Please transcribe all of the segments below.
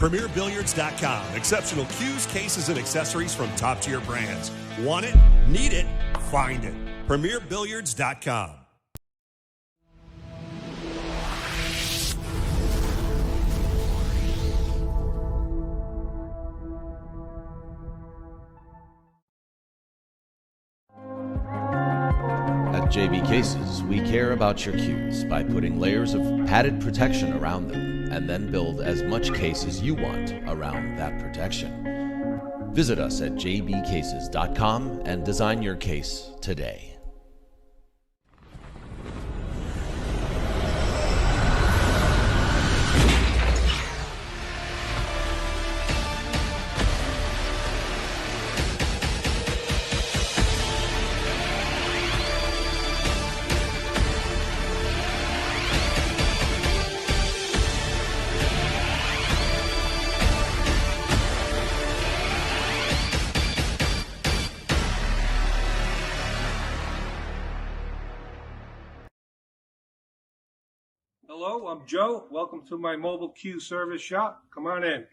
PremierBilliards.com. Exceptional cues, cases, and accessories from top-tier brands. Want it? Need it? Find it. PremierBilliards.com. At JB Cases, we care about your cues by putting layers of padded protection around them and then build as much case as you want around that protection. Visit us at jbcases.com and design your case today. Hello, I'm Joe. Welcome to my mobile cue service shop. Come on in.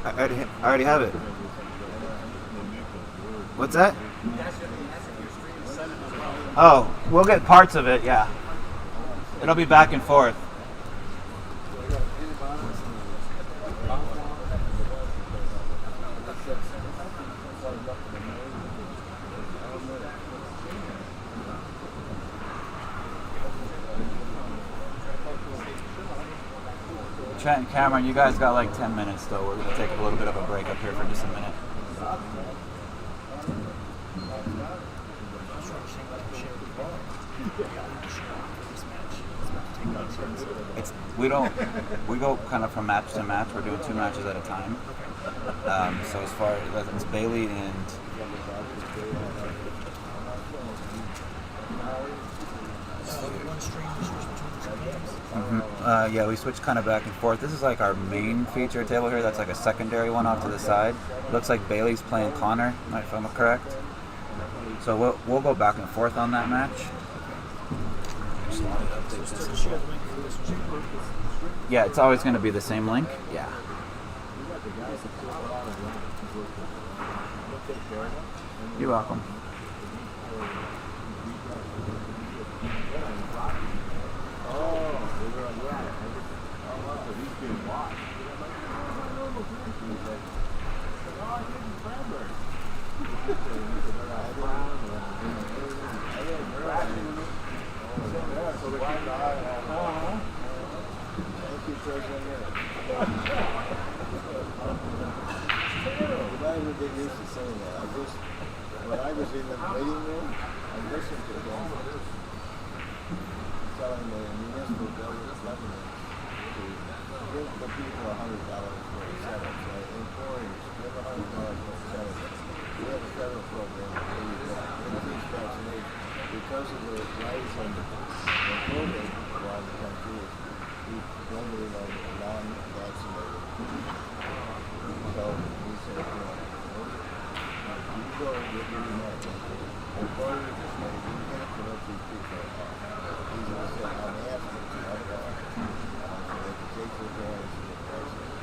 I already have it. What's that? Oh, we'll get parts of it, yeah. It'll be back and forth. Trent and Cameron, you guys got like 10 minutes though. We're going to take a little bit of a break up here for just a minute. We go kind of from match to match. We're doing 2 matches at a time. So as far as it's Bailey and yeah, we switch kind of back and forth. This is like our main feature table here. That's like a secondary one off to the side. Looks like Bailey's playing Conor, if I'm correct. So we'll go back and forth on that match. Yeah, it's always going to be the same link. Yeah. You're welcome. When I was in the waiting room, I listened to them telling the municipal buildings residents to give the people $100 for a setup. So employees give $100 for a setup. We have a federal program where you get increased vaccination. Because of the rise in COVID around the country, we normally are non-vaccinated. So we said, you go and get your medicine. And part of it is that you have to let these people off. These are the I'm asking to have it off. So they can take their advantage of the vaccine.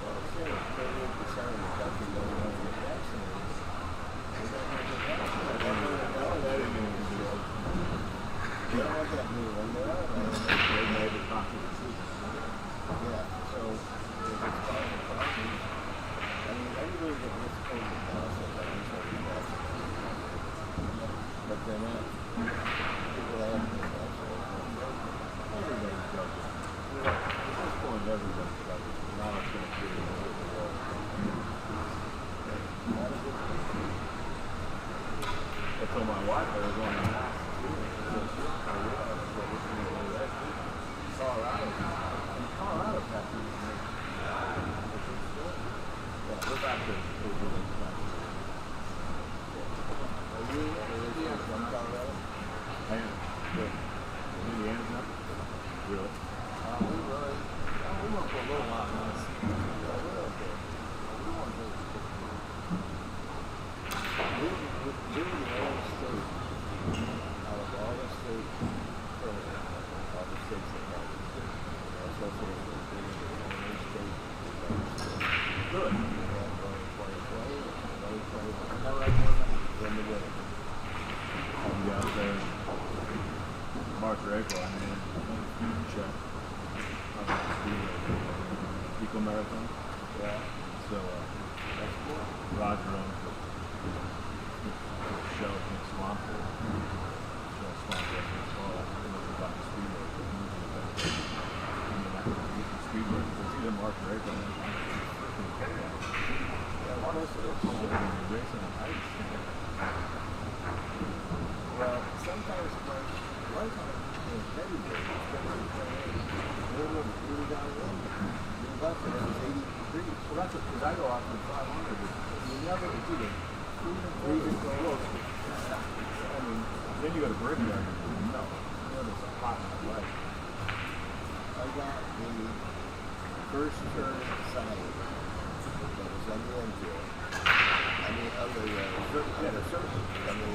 Well, say 38% of the country don't want to get vaccinated. They don't want to get vaccinated. They don't want that new one. They made it popular. Yeah, so if it's fine, I mean, everybody that gets COVID everybody does it. Now it's going to create a civil war. Not a good thing. I told my wife I was on the mask. Colorado tattoo. Yeah, we're back to Are you from Colorado? I am. Good. Indiana, no? Really? We went for a little while. We're okay. We want to we're the only state out of all the states, all the states that have it. That's also the only state that has it. Good. We have only 2020, only 21. Not right now. When the weather. I'll be out there March or April. I mean, check. I'm going to do Eco Marathon. Yeah. So, That's cool. Roger owns the show in Swamp. Show Swamp Wrestling Fall. And it's about the speedway. Speedway. It's either March or April. Yeah, most of it's Racing on ice. well, sometimes one time it was heavy day, we were down in New Buffalo, it was 80 degrees. Well, that's because I go off in 500. You never, it's either Freezing cold. I mean, then you go to Brickyard and no. You know, there's a hot light. I got the first turn sign that was on the infield. I mean, on the surface, on the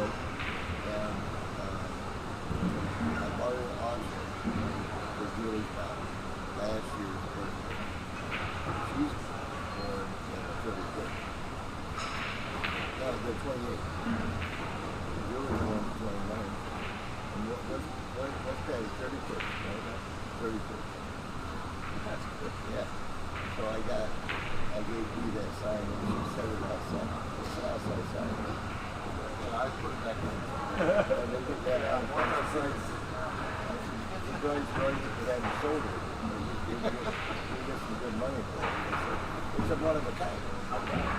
rope. And I bought it at auction for Julie's mom last year's birthday. She's born in the 35th. No, the 28th. Julie's born the 29th. And what's that? 31st, right? 31st. That's good. Yeah. So I gave you that sign and she set it outside. It's an outside sign. And I put it back in. And they get that out. The guy's right behind the shoulder. You get some good money for it. It's a one of a kind.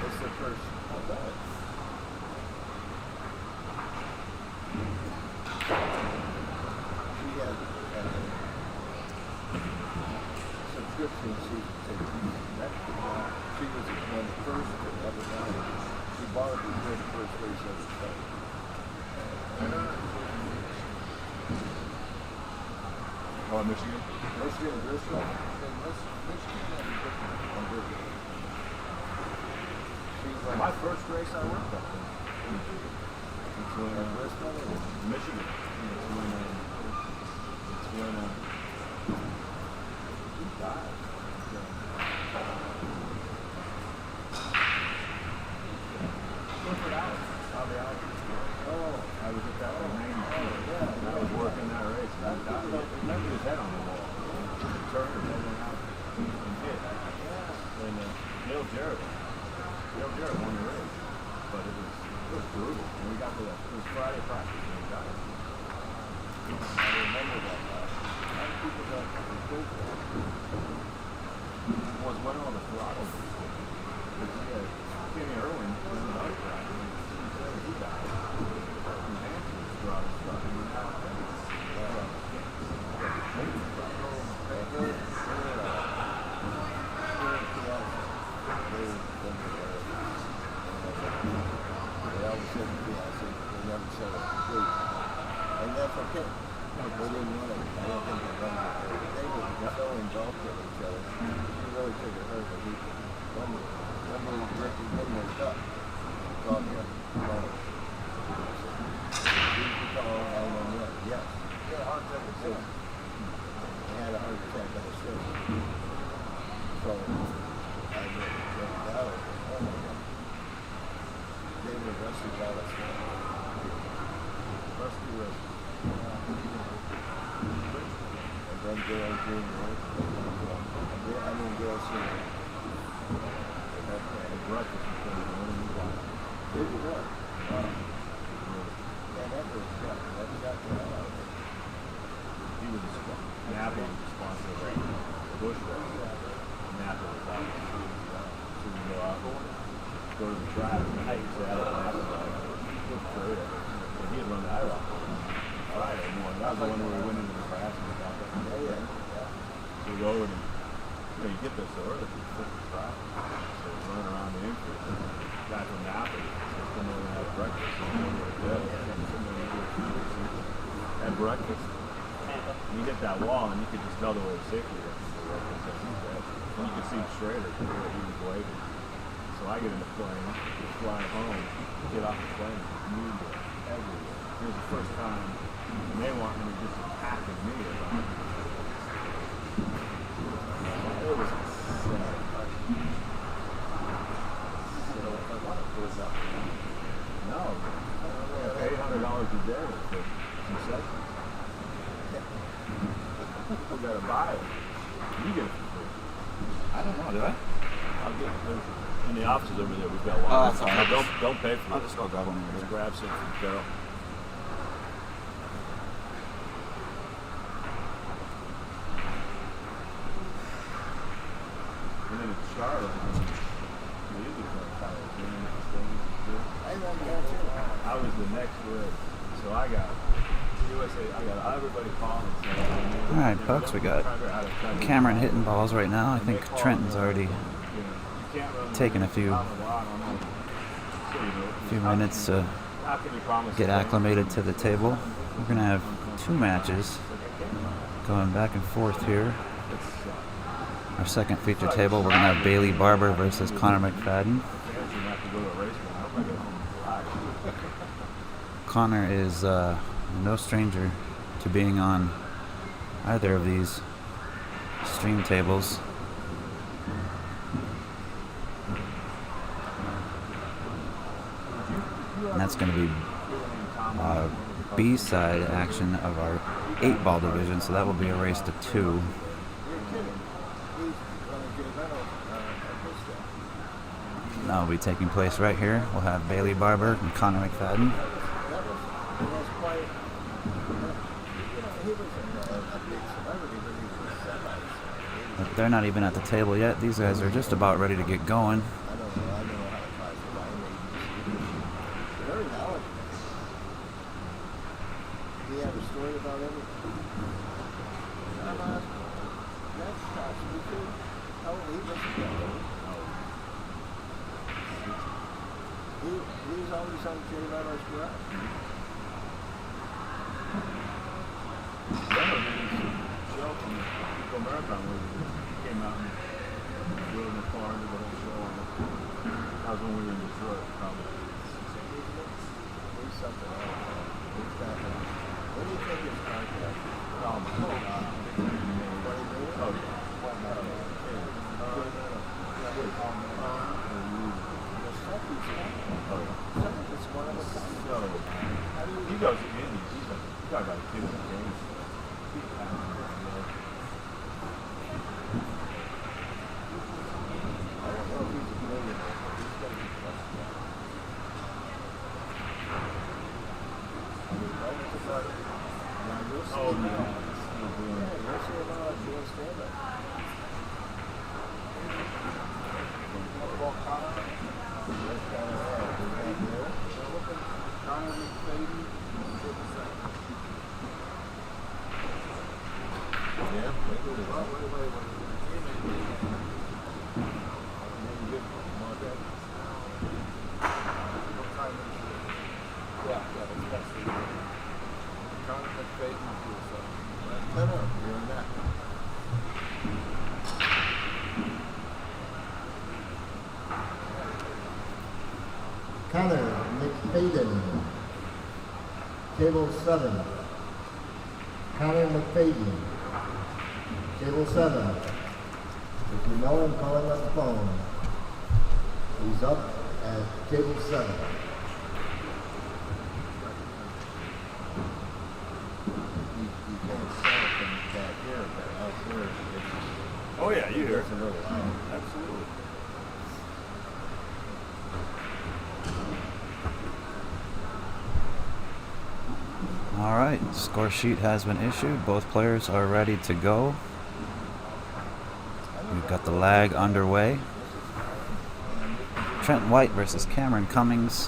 It's the first. I've done it. She had subscription season tickets. She was one of the first to ever buy it. She bought it before the first race ever started. Oh, in Michigan? Michigan, Bristol. Michigan had a different birthday. She's like, My first race I worked up in. It's when Bristol or Michigan. It's when he died. Clifford Allen. Bobby Allen. oh, I was at that main. yeah. I was working that race. And I remember his head on the wall. Turner rolling out and hit. And Dale Jarrett won the race. But it was brutal. And we got to that. It was Friday practice and he died. I remember that. A lot of people don't go for that. Was when all the throttle was. Because he had Kenny Irwin in another track. And he said he died. His hands was throttle stuck. And he now And that's okay. They didn't want it. I don't think they wanted it. They were so involved with each other. She really took it hard, but he one day Ricky didn't wake up. Called him. Did you call 911? Yes. He had a heart attack at 6. He had a heart attack at 6. So I went down. Oh my God. They were arrested by us. Rescue risk. And then Dale Jr. I mean Dale Sr. the breakfast was going to be one. Did you really? Wow. Yeah, that was got me out of it. He was Napa was a sponsor of track. I used to have it last night. And he had run the IROC Friday morning. That was the one where we went into the grass and we got that. So we go over and you get there so early, it's 55. So we're running around the infield. Guy from Napa says, come over and have breakfast. So we were there. Had breakfast. And you hit that wall and you could just tell the way safely was. And you could see Schrader, he was waving. So I get in the plane, fly home, get off the plane, media everywhere. It was the first time, and they want me just attacking me about it. It was insane. No, $800 a day for concessions. People gotta buy it. You get it for free. I don't know, do I? I'll get it. In the offices over there, we've got one. Oh, that's all right. Don't pay for it. I'll just go grab one over Just here. grab some from Carol. And then in Charlotte, we usually play college. I went there too. I was the next week, so I got USA. I got everybody calling. All right, folks, we got Cameron hitting balls right now. I think Trenton's already taken a few minutes to get acclimated to the table. We're gonna have two matches going back and forth here. Our second feature table, we're gonna have Bailey Barber versus Konner McFadyen. Conor is no stranger to being on either of these stream tables. And that's going to be B-side action of our 8-ball division, so that will be a race to 2. That will be taking place right here. We'll have Bailey Barber and Konner McFadyen. But they're not even at the table yet. These guys are just about ready to get going. Very knowledgeable. Do you have a story about everything? That's possible too. How he doesn't know. He was always on J. Leno's garage. Show from the Eco Marathon where we came out and drove in the car and did the whole show. That was when we were in Detroit, probably. He's something else. He's got that. What do you think his contract is? Oh my God. Oh yeah. It's one of a kind. So, he goes to Indies. He's got about a kid in the game. Konner McFadyen, Table 7. Konner McFadyen, Table 7. If you know him, call him on the phone. He's up at Table 7. You can't sell it from back here, but out here, Oh yeah, you hear it. it's a little loud. Absolutely. All right, score sheet has been issued. Both players are ready to go. We've got the lag underway. Trenton White versus Cameron Cummings.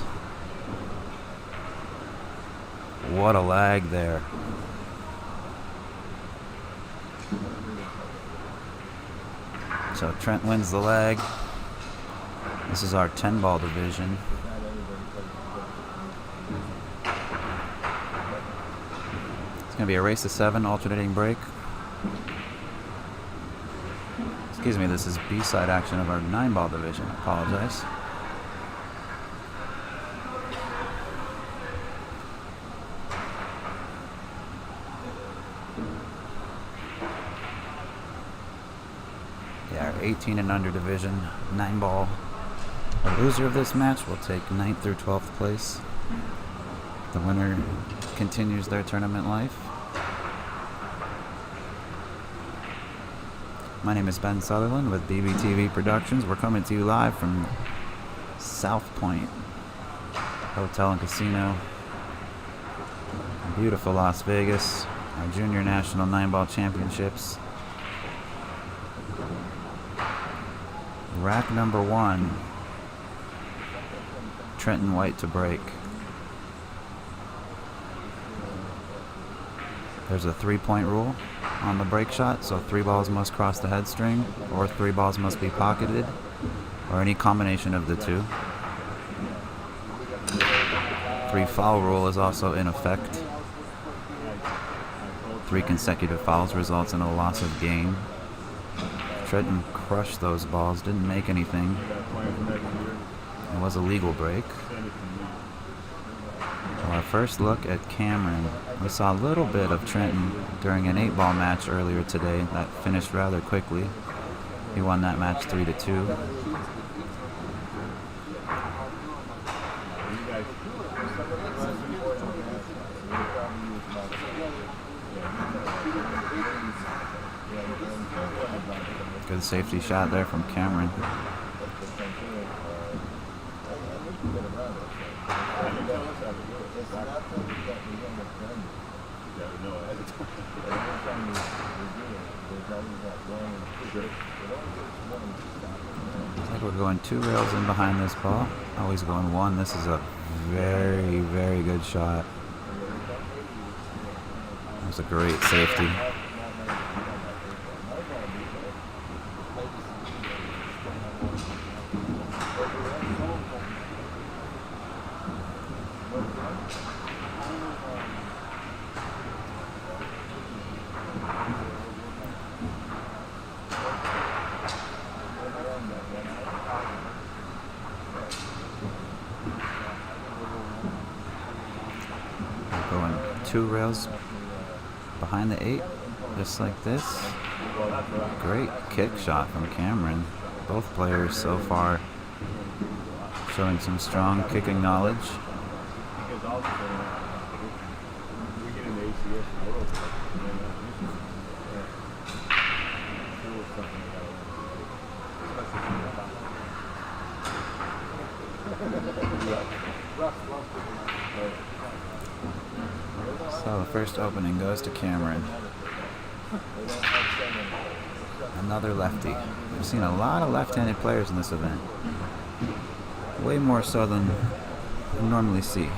What a lag there. So Trent wins the leg. This is our 10-ball division. It's going to be a race to 7 alternating break. Excuse me, this is B-side action of our 9-ball division. I apologize. Yeah, our 18 and under division, 9-ball. The loser of this match will take 9th through 12th place. The winner continues their tournament life. My name is Ben Sutherland with BBTV Productions. We're coming to you live from South Point Hotel and Casino. Beautiful Las Vegas. Our Junior National 9-ball Championships. Rack number 1. Trenton White to break. There's a 3-point rule on the break shot, so 3 balls must cross the head string, or 3 balls must be pocketed, or any combination of the two. 3 foul rule is also in effect. 3 consecutive fouls results in a loss of game. Trenton crushed those balls, didn't make anything. It was a legal break. Well, our first look at Cameron. We saw a little bit of Trenton during an 8-ball match earlier today that finished rather quickly. He won that match 3-2. Good safety shot there from Cameron. Looks like we're going 2 rails in behind this ball. Always going 1. This is a very, very good shot. That was a great safety. Going 2 rails behind the 8, just like this. Great kick shot from Cameron. Both players so far showing some strong kicking knowledge. So the first opening goes to Cameron. Another lefty. We've seen a lot of left-handed players in this event. Way more so than we normally see.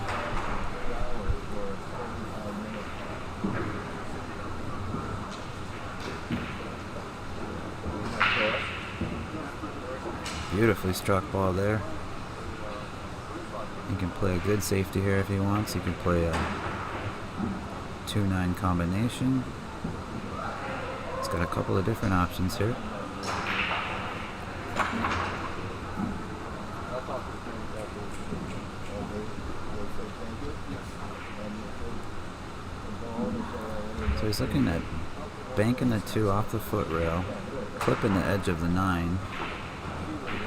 Beautifully struck ball there. He can play a good safety here if he wants. He can play a 2-9 combination. He's got a couple of different options here. So he's looking at banking the 2 off the foot rail, clipping the edge of the 9,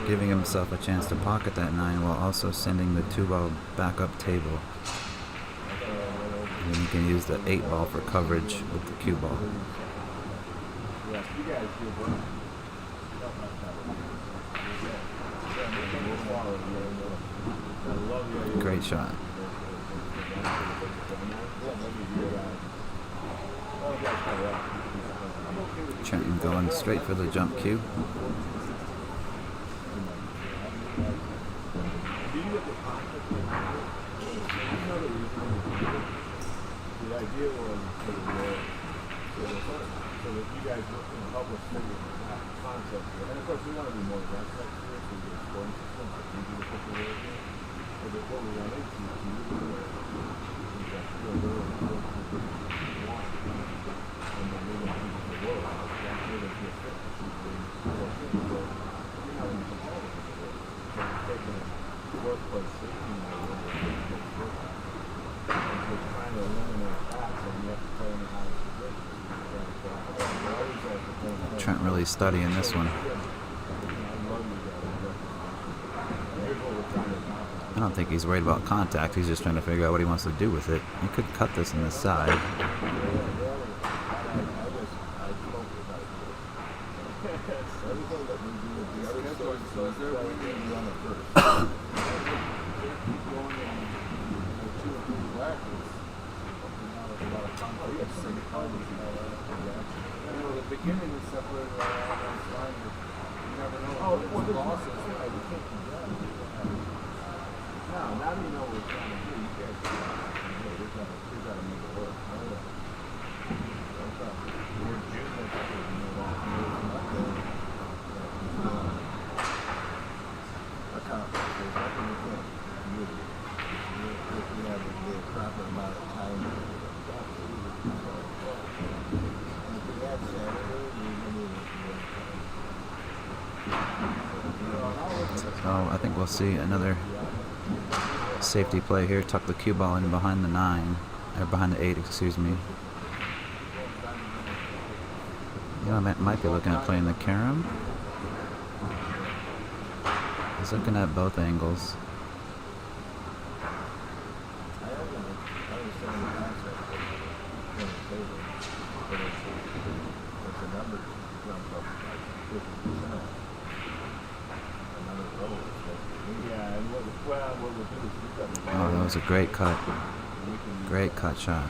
giving himself a chance to pocket that 9 while also sending the 2-ball back up table. And then you can use the 8-ball for coverage with the cue ball. Great shot. Trenton going straight for the jump cue. the idea was for the so that you guys help us figure out concepts. And of course, we want to be more advanced next year, so we get a scoring system that's easy to put together. But what we run into is that field early and want, and then we don't use the world. That's where they get fit to see things. So you're not even competitive with the world. So it's taking a workplace safety model and it's working. And so trying to eliminate that, so you have to play in the highest position. Trent really studying this one. I don't think he's worried about contact. He's just trying to figure out what he wants to do with it. He could cut this in the side. The beginning is separated by all those lines. You never know. There's losses. You can't do that. Now you know what we're trying to do. You guys we got to make it work. We're June, I can't. I can't. You have the proper amount of time. So I think we'll see another safety play here. Tuck the cue ball in behind the 9, or behind the 8, excuse me. You know, I might be looking at playing the carom. He's looking at both angles. Oh, that was a great cut. Great cut shot.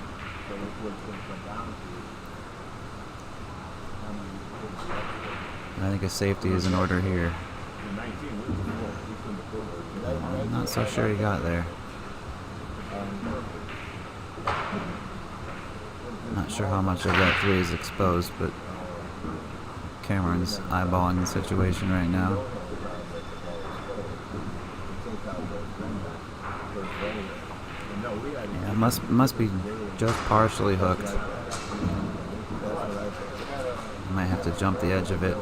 And I think a safety is in order here. I'm not so sure he got there. Not sure how much of that 3 is exposed, but Cameron's eyeballing the situation right now. Yeah, must be just partially hooked. Might have to jump the edge of it.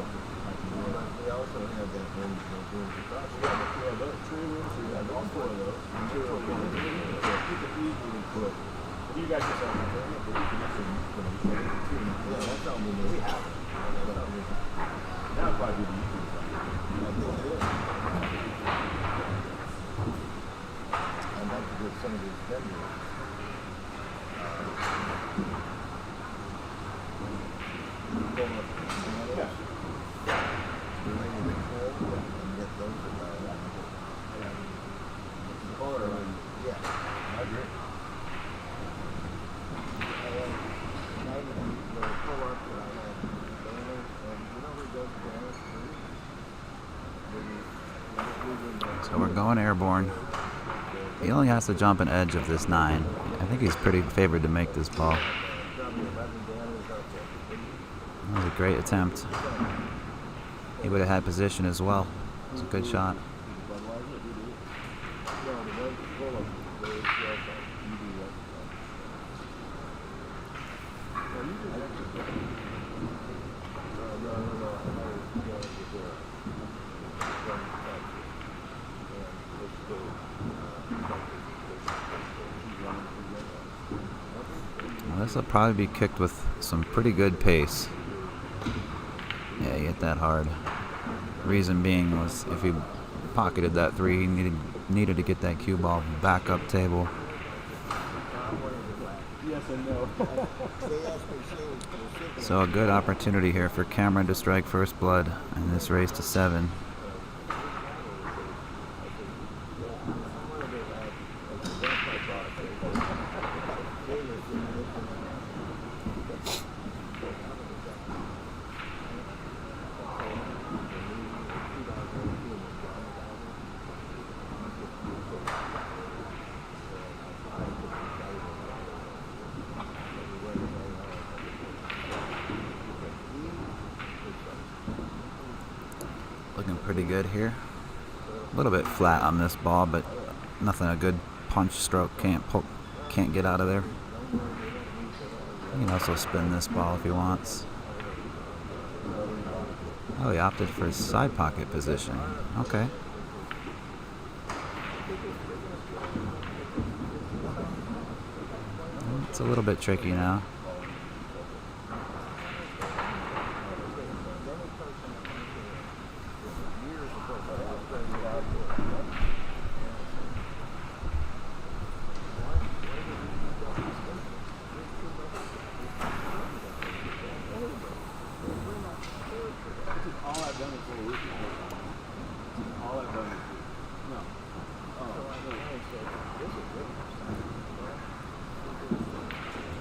So we're going airborne. He only has to jump an edge of this 9. I think he's pretty favored to make this ball. That was a great attempt. He would have had position as well. It was a good shot. This will probably be kicked with some pretty good pace. Yeah, he hit that hard. Reason being was if he pocketed that 3, he needed to get that cue ball back up table. So a good opportunity here for Cameron to strike first blood in this race to 7. Looking pretty good here. A little bit flat on this ball, but nothing a good punch stroke can't get out of there. He can also spin this ball if he wants. Oh, he opted for his side pocket position. Okay. It's a little bit tricky now.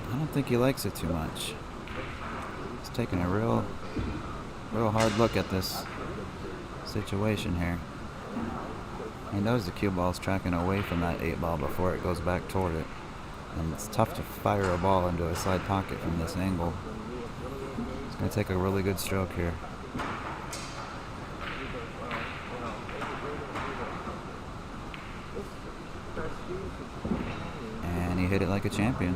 I don't think he likes it too much. He's taking a real hard look at this situation here. He knows the cue ball's tracking away from that 8 ball before it goes back toward it. And it's tough to fire a ball into a side pocket from this angle. He's going to take a really good stroke here. And he hit it like a champion.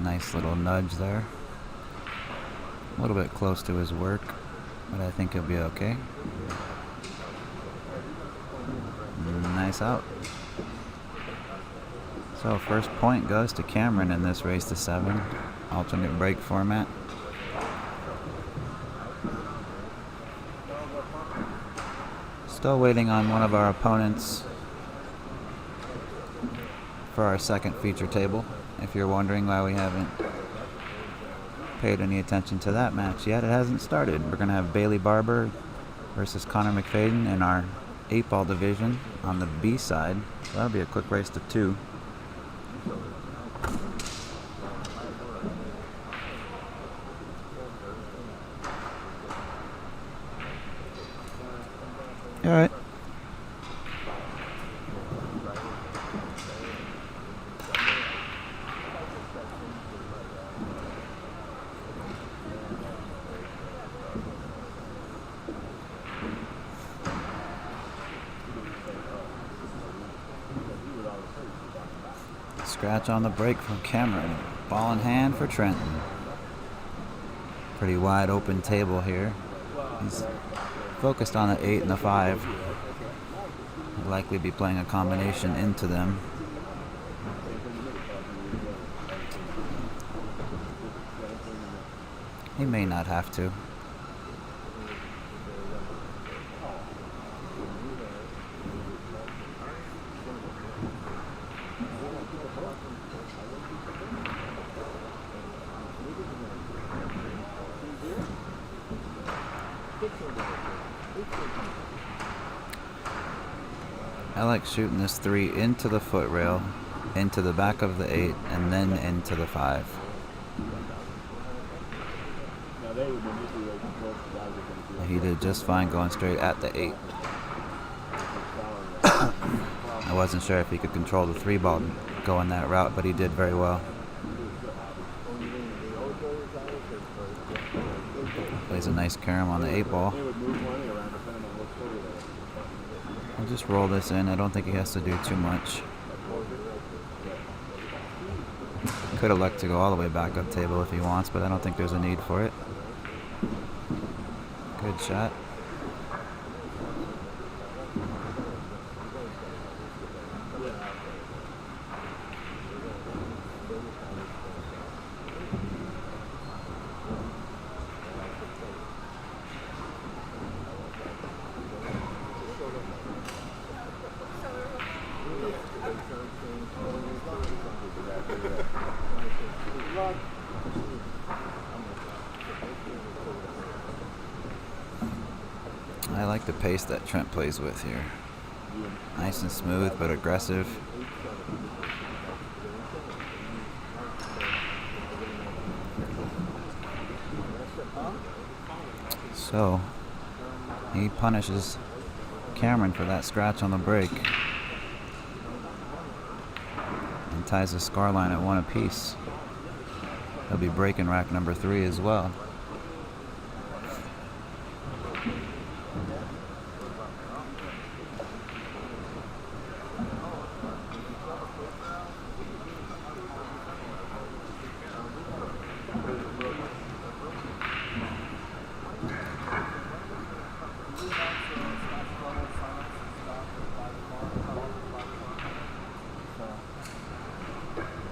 Nice little nudge there. A little bit close to his work, but I think he'll be okay. Nice out. So first point goes to Cameron in this race to 7, alternate break format. Still waiting on one of our opponents for our second feature table. If you're wondering why we haven't paid any attention to that match yet, it hasn't started. We're going to have Barber versus Konner McFadyen in our 8-ball division on the B side. So that'll be a quick race to 2. All right. Scratch on the break from Cameron. Ball in hand for Trenton. Pretty wide open table here. He's focused on the 8 and the 5. He'll likely be playing a combination into them. He may not have to. I like shooting this 3 into the foot rail, into the back of the 8, and then into the 5. He did just fine going straight at the 8. I wasn't sure if he could control the 3 ball going that route, but he did very well. Plays a nice carom on the 8 ball. I'll just roll this in. I don't think he has to do too much. Could elect to go all the way back up table if he wants, but I don't think there's a need for it. Good shot. like the pace that Trent plays with here. Nice and smooth, but aggressive. So, he punishes Cameron for that scratch on the break and ties the score line at 1 apiece. He'll be breaking rack number 3 as well.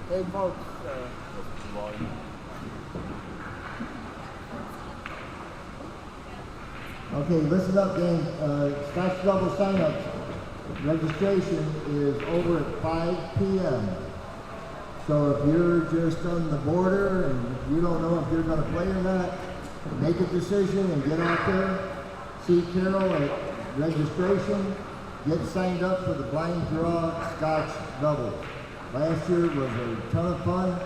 Hey folks, okay, listen up gang. Scotch double sign-ups. Registration is over at 5 p.m. So if you're just on the border and you don't know if you're going to play or not, make a decision and get out there. See Carol at registration. Get signed up for the blind draw Scotch double. Last year was a ton of fun.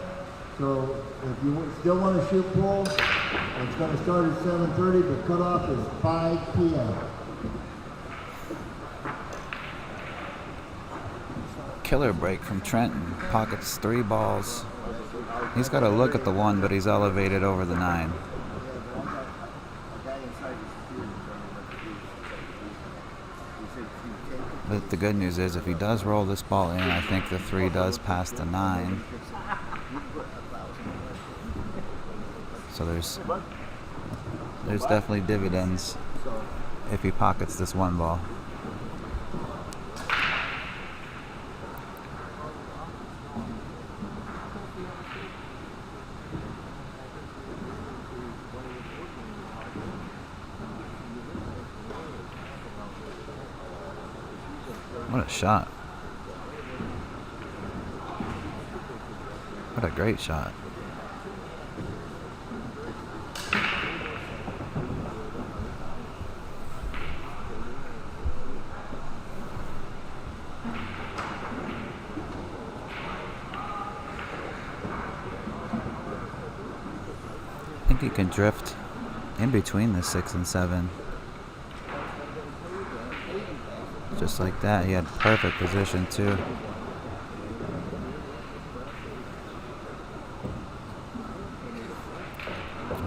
So if you still want to shoot pool, it's going to start at 7:30, but cutoff is 5 p.m. Killer break from Trenton. Pockets 3 balls. He's got to look at the 1, but he's elevated over the 9. But the good news is if he does roll this ball in, I think the 3 does pass the 9. So there's definitely dividends if he pockets this 1 ball. What a shot. What a great shot. I think he can drift in between the 6 and 7. Just like that, he had perfect position too.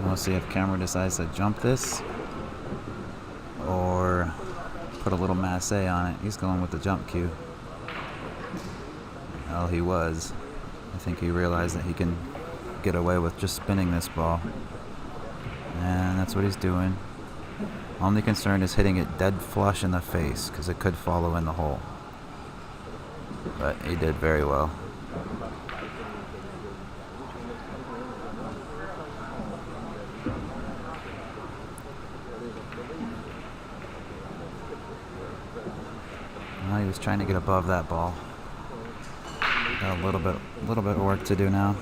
We'll see if Cameron decides to jump this or put a little masse on it. He's going with the jump cue. Well, he was. I think he realized that he can get away with just spinning this ball. And that's what he's doing. Only concern is hitting it dead flush in the face, because it could follow in the hole. But he did very well. Well, he was trying to get above that ball. Got a little bit of work to do now.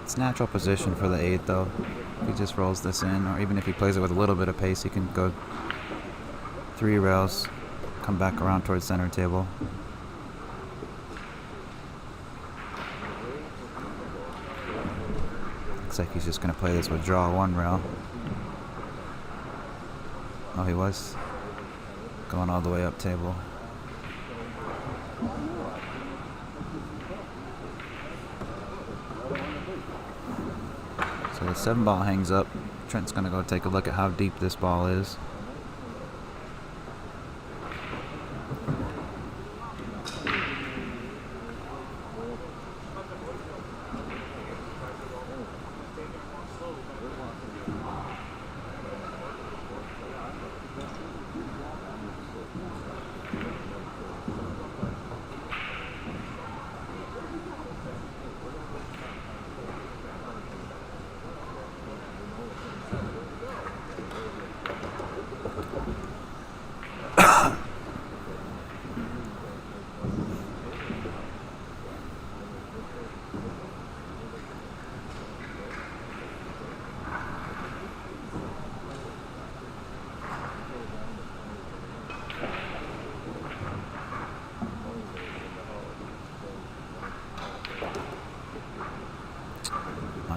It's natural position for the 8 though. If he just rolls this in, or even if he plays it with a little bit of pace, he can go 3 rails, come back around towards center table. Looks like he's just going to play this with draw 1 rail. Oh, he was going all the way up table. So the 7 ball hangs up. Trent's going to go take a look at how deep this ball is.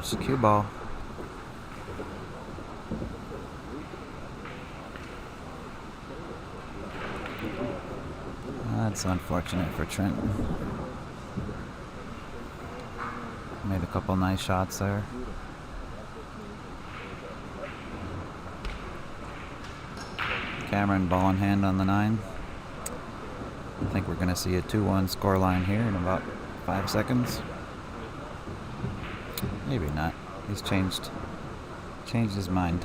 Watch the cue ball. That's unfortunate for Trenton. Made a couple nice shots there. Cameron ball in hand on the 9. I think we're going to see a 2-1 scoreline here in about 5 seconds. Maybe not. He's changed his mind.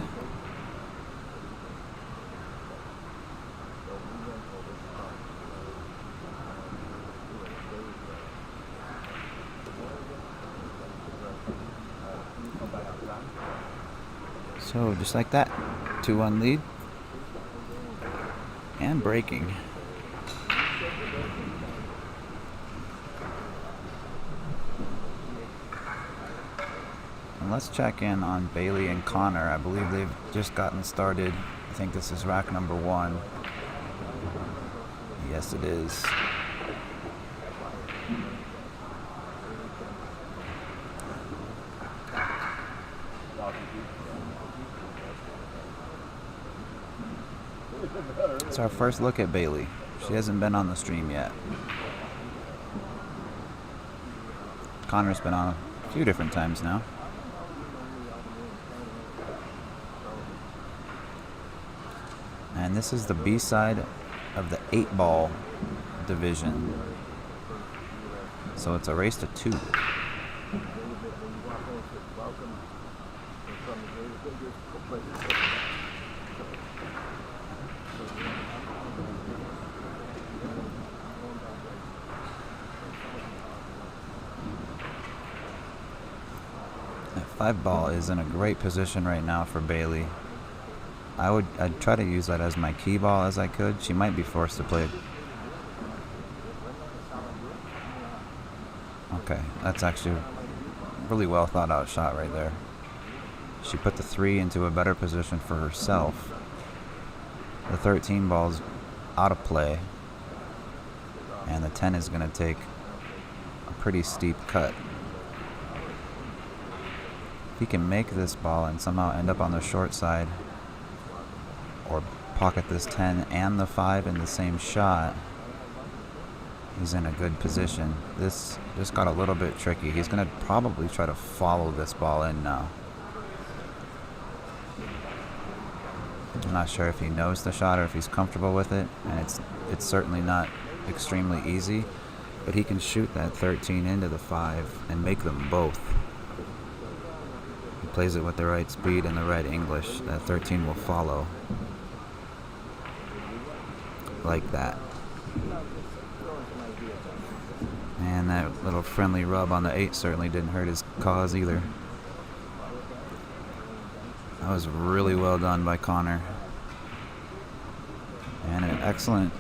So just like that, 2-1 lead. And breaking. And let's check in on Bailey and Conor. I believe they've just gotten started. I think this is rack number 1. Yes, it is. It's our first look at Bailey. She hasn't been on the stream yet. Conor's been on a few different times now. And this is the B side of the 8-ball division. So it's a race to 2. That 5-ball is in a great position right now for Bailey. I'd try to use that as my key ball as I could. She might be forced to play. Okay, that's actually a really well thought out shot right there. She put the 3 into a better position for herself. The 13 ball's out of play, and the 10 is going to take a pretty steep cut. If he can make this ball and somehow end up on the short side, or pocket this 10 and the 5 in the same shot, he's in a good position. This just got a little bit tricky. He's going to probably try to follow this ball in now. I'm not sure if he knows the shot or if he's comfortable with it, and it's certainly not extremely easy, but he can shoot that 13 into the 5 and make them both. He plays it with the right speed and the right English. That 13 will follow. Like that. And that little friendly rub on the 8 certainly didn't hurt his cause either. That was really well done by Conor. And an excellent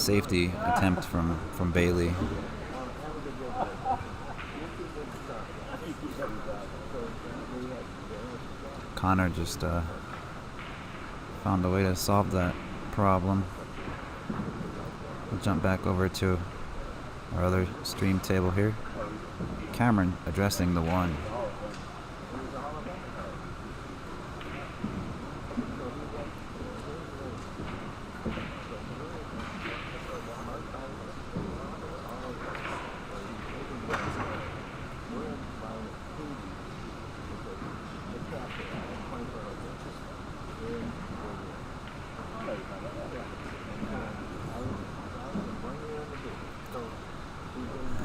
safety attempt from Bailey. Conor just found a way to solve that problem. We'll jump back over to our other stream table here. Cameron addressing the 1.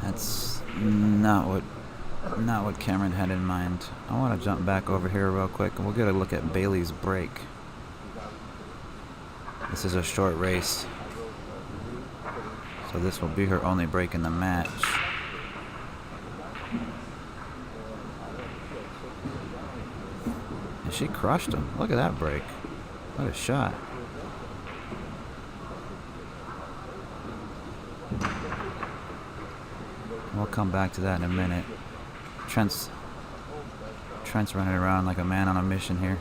That's not what Cameron had in mind. I want to jump back over here real quick and we'll get a look at Bailey's break. This is a short race, so this will be her only break in the match. And she crushed him. Look at that break. What a shot. We'll come back to that in a minute. Trent's running around like a man on a mission here.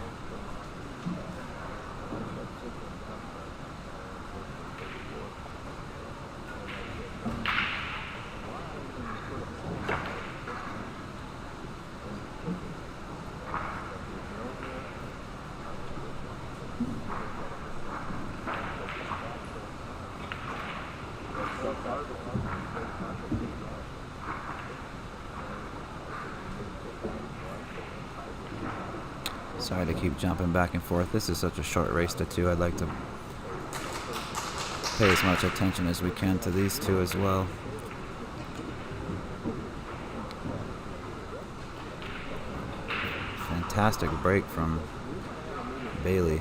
Sorry to keep jumping back and forth. This is such a short race to 2. I'd like to pay as much attention as we can to these two as well. Fantastic break from Bailey.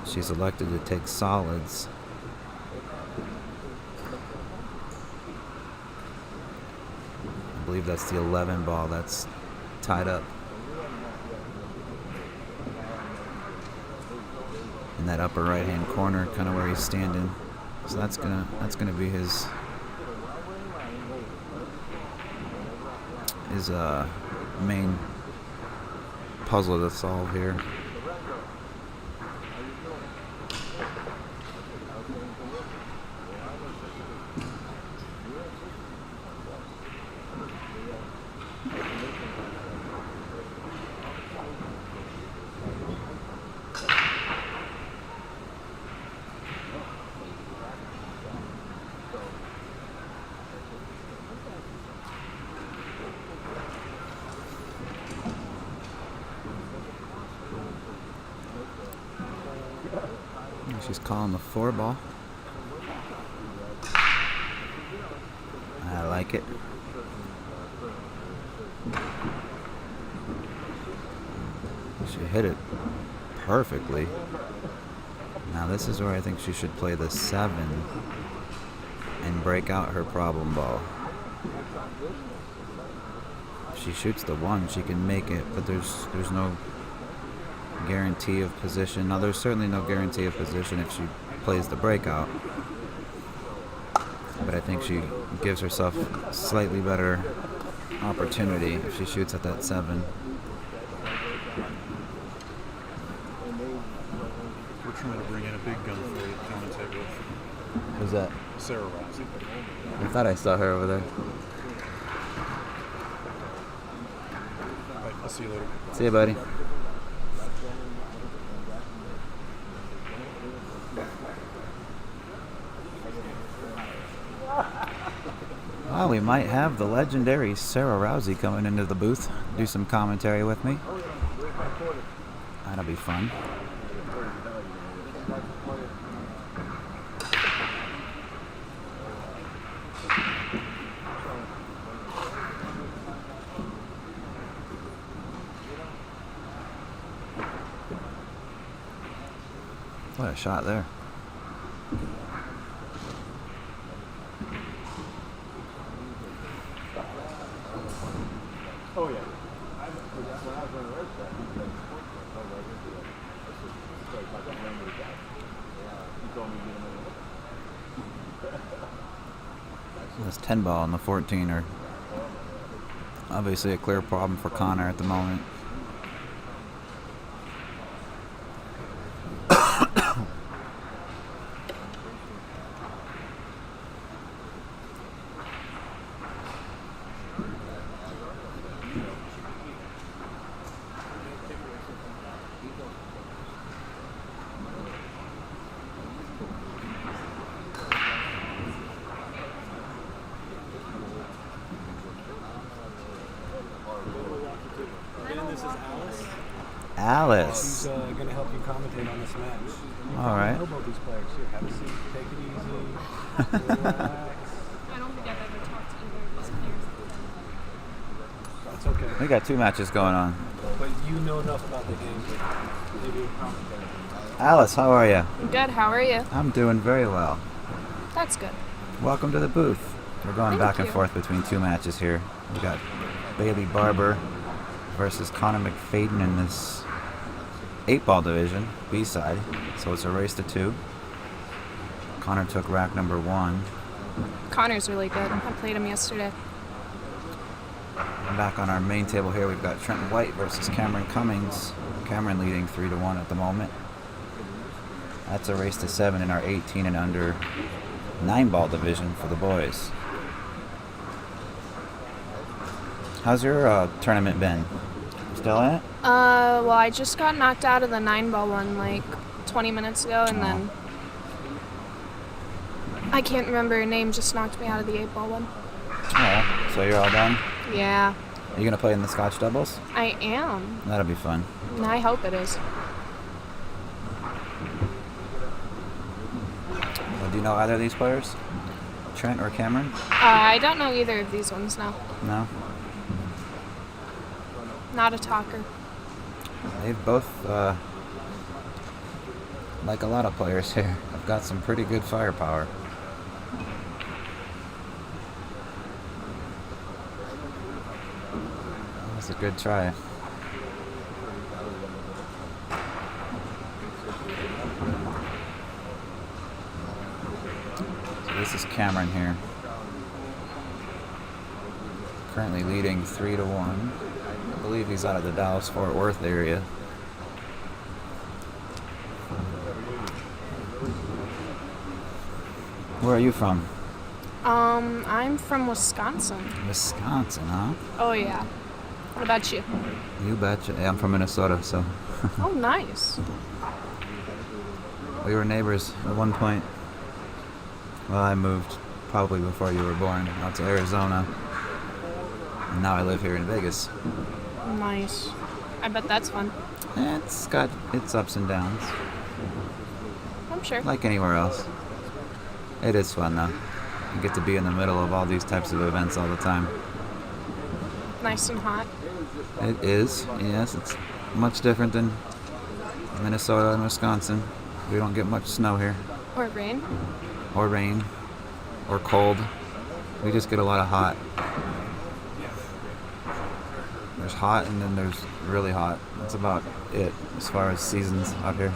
She's elected to take solids. I believe that's the 11 ball that's tied up in that upper right hand corner, kind of where he's standing. So that's gonna be his main puzzle to solve here. She's calling the 4 ball. I like it. She hit it perfectly. Now this is where I think she should play the 7 and break out her problem ball. If she shoots the 1, she can make it, but there's no guarantee of position. Now there's certainly no guarantee of position if she plays the breakout, but I think she gives herself slightly better opportunity if she shoots at that 7. We're trying to bring in a big gun for you to commentate with. Who's that? Sarah Rousey. I thought I saw her over there. All right, I'll see you later. See you, buddy. Well, we might have the legendary Sarah Rousey coming into the booth, do some commentary with me. That'll be fun. What a shot there. Oh, yeah. When I was on the race track, he played sports. I told him I didn't do that. I said, I don't remember the guy. He told me to get him in. This 10 ball and the 14 are obviously a clear problem for Conor at the moment. This is Alice. Alice. She's going to help you commentate on this match. All right. I know about these players. Here, have a seat. Take it easy. Relax. I don't think I've ever talked to either of these players. That's okay. We got 2 matches going on. But you know enough about the game to do commentary. Alice, how are you? Good, how are you? I'm doing very well. That's good. Welcome to the booth. We're going Thank back and you. forth between 2 matches here. We got Bailey Barber versus Konner McFadyen in this 8-ball division, B side. So it's a race to 2. Conor took rack number 1. Connor's really good. I played him yesterday. And back on our main table here, we've got Trenton White versus Cummings. Cameron leading 3-1 at the moment. That's a race to 7 in our 18 and under 9-ball division for the boys. How's your tournament been? Still in it? Well, I just got knocked out of the 9-ball one like 20 minutes ago, and then I can't remember her name, just knocked me out of the 8-ball one. Oh, so you're all done? Yeah, Are you going to play in the Scotch doubles? I am. That'll be fun. And I hope it is. Well, do you know either of these players? Trent or Cameron? I don't know either of these ones, no. No? Not a talker. They've both, like a lot of players here, have got some pretty good firepower. That was a good try. So this is Cameron here. Currently leading 3-1. I believe he's out of the Dallas-Fort Worth area. Where are you from? I'm from Wisconsin. Wisconsin, huh? Oh, yeah. What about you? You betcha. Yeah, I'm from Minnesota, so Oh, nice. we were neighbors at one point. Well, I moved probably before you were born out to Arizona. And now I live here in Vegas. Nice. I bet that's fun. It's got its ups and downs, I'm sure. like anywhere else. It is fun, though. You get to be in the middle of all these types of events all the time. Nice and hot. It is, yes. It's much different than Minnesota and Wisconsin. We don't get much snow here, Or rain. or rain, or cold. We just get a lot of hot. There's hot, and then there's really hot. That's about it as far as seasons out here.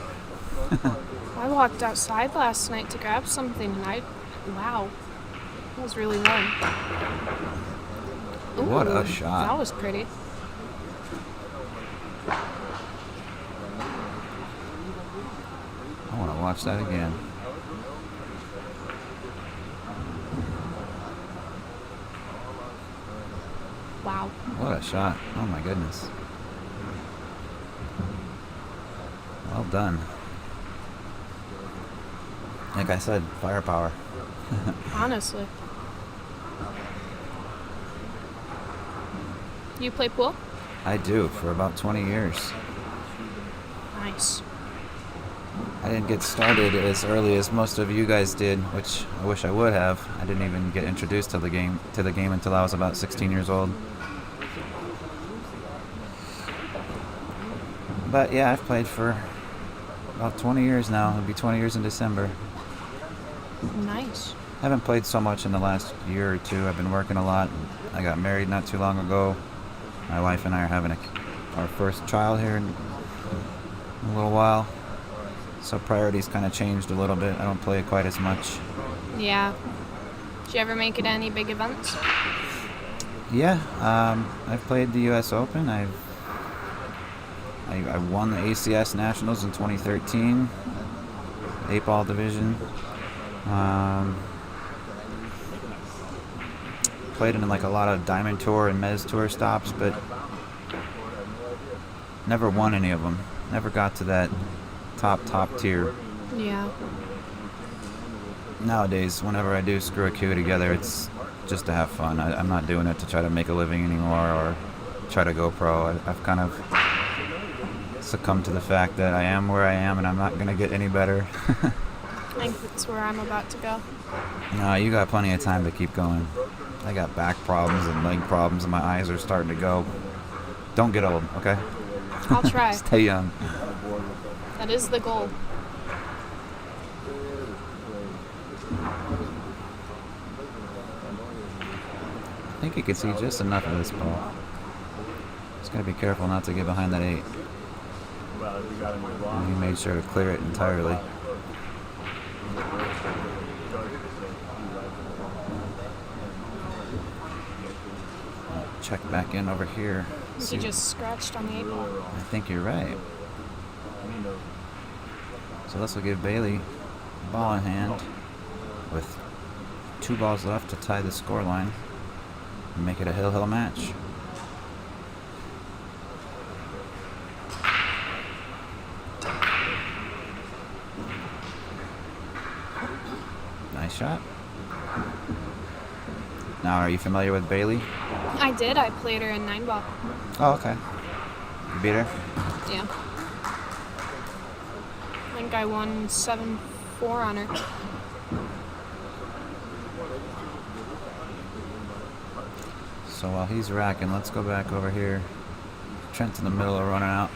I walked outside last night to grab something and wow. It was really warm. Ooh, What a shot. That was pretty. I want to watch that again. Wow. What a shot. Oh my goodness. Well done. Like I said, firepower. Honestly. You play pool? I do, for about 20 years. Nice. I didn't get started as early as most of you guys did, which I wish I would have. I didn't even get introduced to the game until I was about 16 years old. But yeah, I've played for about 20 years now. It'll be 20 years in December. Nice. I haven't played so much in the last year or two. I've been working a lot. I got married not too long ago. My wife and I are having our first child here in a little while. So priorities kind of changed a little bit. I don't play quite as much. Yeah. Did you ever make it to any big events? Yeah, I've played the U.S. Open. I won the ACS Nationals in 2013, 8-ball division. Played in like a lot of Diamond Tour and Mez Tour stops, but never won any of them. Never got to that top tier. Yeah. Nowadays, whenever I do screw a queue together, it's just to have fun. I'm not doing it to try to make a living anymore or try to go pro. I've kind of succumbed to the fact that I am where I am and I'm not going to get any better. I think that's where I'm about to go. No, you got plenty of time to keep going. I got back problems and leg problems and my eyes are starting to go. Don't get old, okay? I'll try. Stay young. That is the goal. I think you can see just enough of this ball. Just gotta be careful not to get behind that 8. And he made sure to clear it entirely. Check back in over here. I think he just scratched on the 8-ball. I think you're right. So this will give Bailey a ball in hand with 2 balls left to tie the scoreline and make it a hill match. Nice shot. Now, are you familiar with Bailey? I did. I played her in 9-ball. Oh, okay. You beat her? Yeah. I think I won 7-4 on her. So while he's racking, let's go back over here. Trent's in the middle of running out.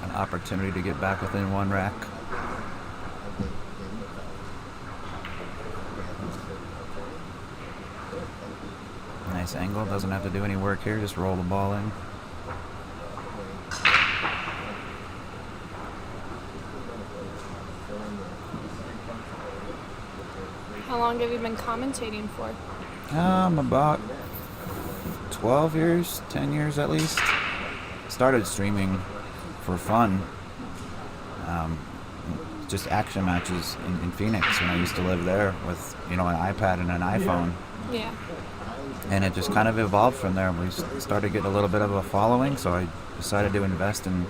An opportunity to get back within one rack. Nice angle, doesn't have to do any work here, just roll the ball in. How long have you been commentating for? About 12 years, 10 years at least. Started streaming for fun. Just action matches in Phoenix when I used to live there with, an iPad and an iPhone. Yeah. And it just kind of evolved from there. We started getting a little bit of a following, so I decided to invest in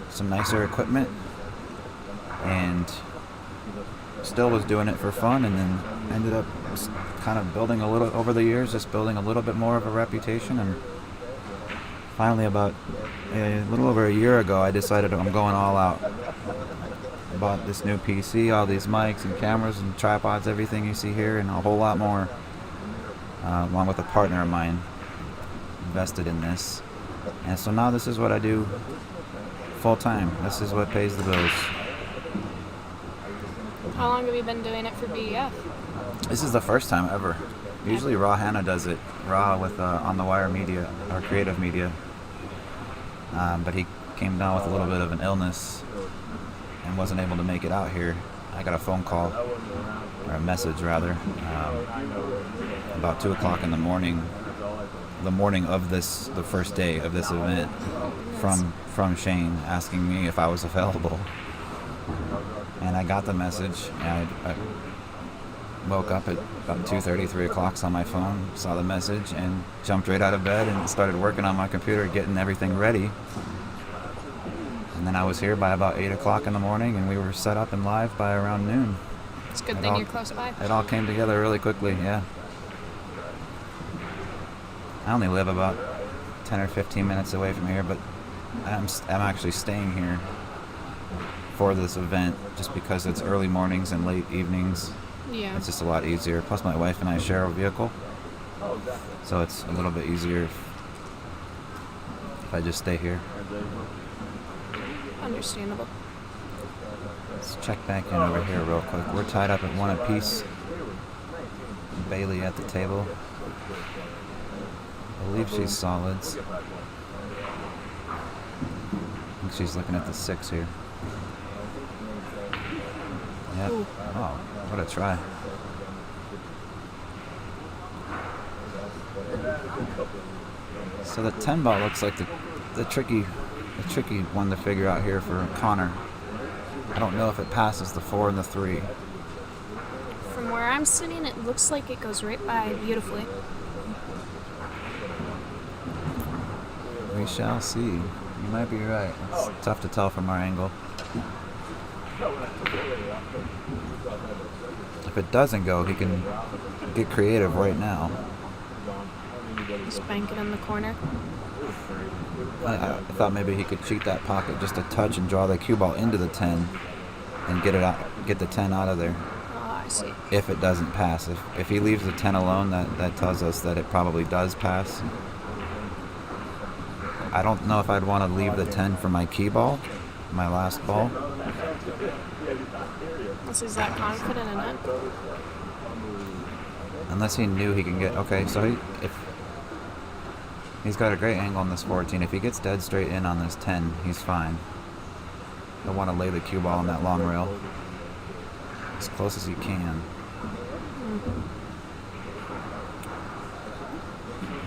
some nicer equipment. And still was doing it for fun, and then ended up kind of building a little over the years, just building a little bit more of a reputation. And finally, about a little over a year ago, I decided I'm going all out. I bought this new PC, all these mics and cameras and tripods, everything you see here, and a whole lot more, along with a partner of mine, invested in this. And so now this is what I do full time. This is what pays the bills. How long have you been doing it for B.E.F? This is the first time ever. Usually Raw Hannah does it, Raw with On the Wire Media, or Creative Media. But he came down with a little bit of an illness and wasn't able to make it out here. I got a phone call, or a message rather, about 2 o'clock in the morning of the first day of this event, from Shane asking me if I was available. And I got the message, and I woke up at about 2:30, 3 o'clock, saw my phone, saw the message, and jumped right out of bed and started working on my computer, getting everything ready. And then I was here by about 8 o'clock in the morning, and we were set up and live by around noon. It's a good thing you're close by. It all came together really quickly, yeah. I only live about 10 or 15 minutes away from here, but I'm actually staying here for this event just because it's early mornings and late evenings. Yeah. It's just a lot easier. Plus my wife and I share a vehicle, so it's a little bit easier if I just stay here. Understandable. Let's check back in over here real quick. We're tied up at 1 apiece. Bailey at the table. I believe she's solids. I think she's looking at the 6 here. Yep. Ooh. Oh, what a try. So the 10 ball looks like the tricky one to figure out here for Conor. I don't know if it passes the 4 and the 3. From where I'm sitting, it looks like it goes right by beautifully. We shall see. You might be right. It's tough to tell from our angle. If it doesn't go, he can get creative right now. Just bank it in the corner. I thought maybe he could cheat that pocket just a touch and draw the cue ball into the 10 and get the 10 out of there. Oh, I see. If it doesn't pass. If he leaves the 10 alone, that tells us that it probably does pass. I don't know if I'd want to leave the 10 for my key ball, my last ball. Unless he's that confident in it. Unless he knew he can get... Okay, so he's got a great angle on this 14. If he gets dead straight in on this 10, he's fine. He'll want to lay the cue ball on that long rail as close as he can.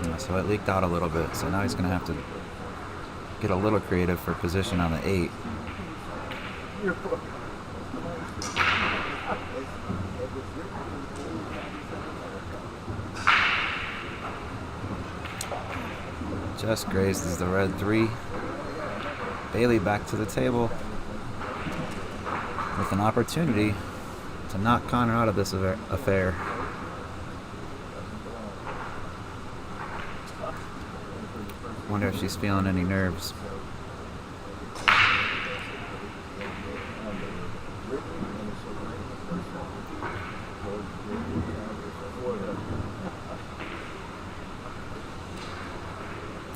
Yeah, so it leaked out a little bit, so now he's going to have to get a little creative for position on the 8. Just grazes the red 3. Bailey back to the table with an opportunity to knock Conor out of this affair. Wonder if she's feeling any nerves.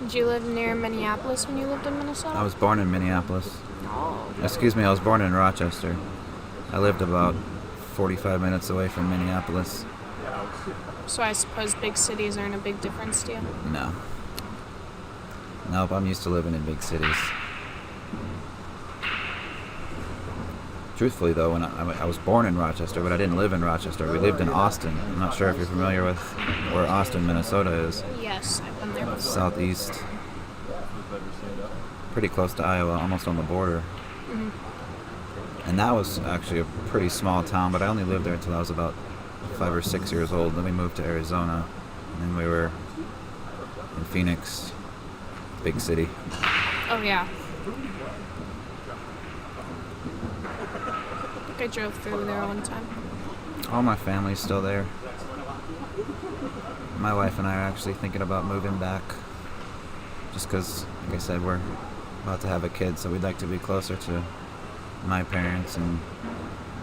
Did you live near Minneapolis when you lived in Minnesota? I was born in Minneapolis. Oh. Excuse me, I was born in Rochester. I lived about 45 minutes away from Minneapolis. So I suppose big cities aren't a big difference to you? No. Nope, I'm used to living in big cities. Truthfully, though, when I was born in Rochester, but I didn't live in Rochester. We lived in Austin. I'm not sure if you're familiar with where Austin, Minnesota is. Yes, I've been there before. Southeast. Pretty close to Iowa, almost on the border. Mm-hmm. And that was actually a pretty small town, but I only lived there until I was about 5 or 6 years old. Then we moved to Arizona, and then we were in Phoenix, big city. Oh, yeah. I think I drove through there one time. All my family's still there. My wife and I are actually thinking about moving back. Just because, like I said, we're about to have a kid, so we'd like to be closer to my parents and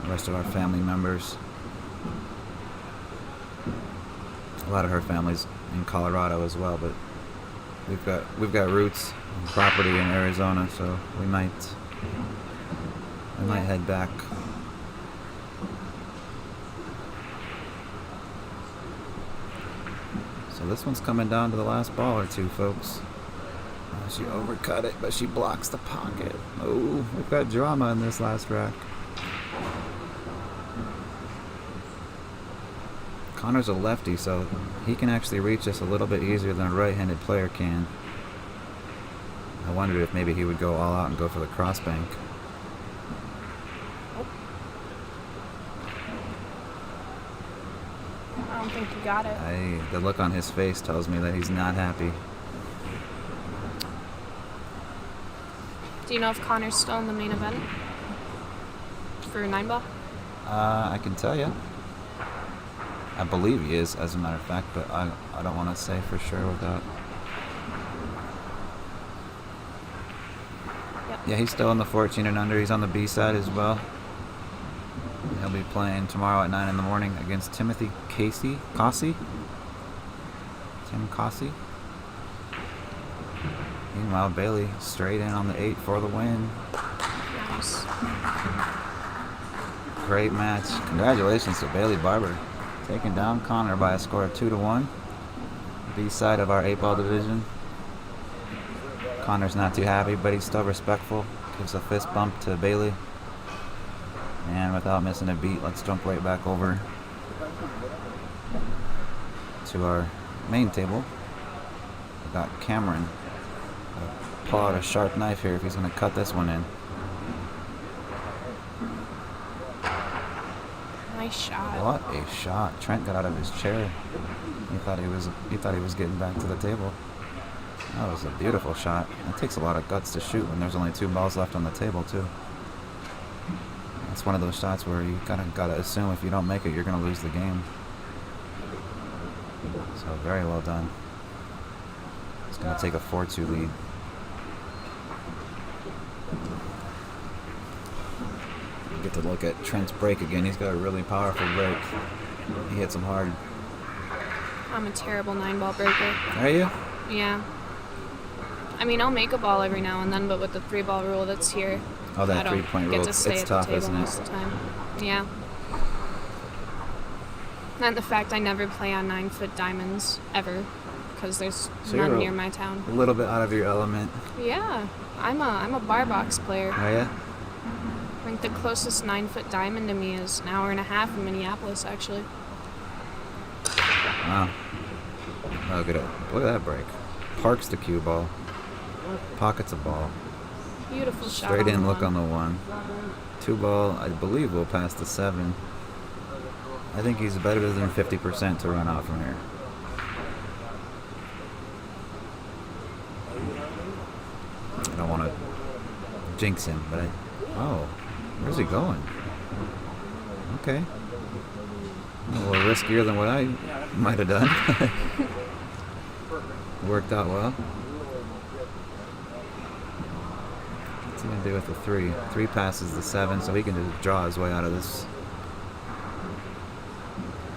the rest of our family members. A lot of her family's in Colorado as well, but we've got roots and property in Arizona, so we might head back. So this one's coming down to the last ball or two, folks. She overcut it, but she blocks the pocket. Oh, we've got drama in this last rack. Connor's a lefty, so he can actually reach this a little bit easier than a right-handed player can. I wondered if maybe he would go all out and go for the crossbank. I don't think you got it. The look on his face tells me that he's not happy. Do you know if Connor's still in the main event? For 9-ball? I can tell you. I believe he is, as a matter of fact, but I don't want to say for sure with that. Yep. Yeah, he's still in the 14 and under. He's on the B side as well. He'll be playing tomorrow at 9 in the morning against Timothy Casey. Tim Casey. Meanwhile, Bailey straight in on the 8 for the win. Nice. Great match. Congratulations to Bailey Barber, taking down Conor by a score of 2-1. B side of our 8-ball division. Conor's not too happy, but he's still respectful. Gives a fist bump to Bailey. And without missing a beat, let's jump right back over to our main table. We got Cameron. Pull out a sharp knife here if he's going to cut this one in. Nice shot. What a shot! Trent got out of his chair. He thought he was getting back to the table. That was a beautiful shot. It takes a lot of guts to shoot when there's only 2 balls left on the table too. It's one of those shots where you kind of gotta assume if you don't make it, you're gonna lose the game. So very well done. It's gonna take a 4-2 lead. You get to look at Trent's break again. He's got a really powerful break. He hits him hard. I'm a terrible 9-ball breaker. Are you? Yeah. I mean, I'll make a ball every now and then, but with the 3-ball rule that's here, Oh, that I don't 3-point get rule. to stay It's at tough, the table isn't it? most of the time. Yeah. And the fact I never play on 9-foot diamonds ever, because there's So none you're near my town. A little bit out of your element. Yeah, I'm a bar box player. Are you? I think the closest 9-foot diamond to me is an hour and a half in Minneapolis, actually. Wow. Oh, look at that break. Parks the cue ball. Pockets a ball. Beautiful shot. Straight in, the look one. on the 1. 2 ball, I believe, will pass the 7. I think he's better than 50% to run out from here. I don't want to jinx him, but oh, where's he going? Okay. A little riskier than what I might have done. Worked out well. What's he going to do with the 3? 3 passes the 7, so he can just draw his way out of this.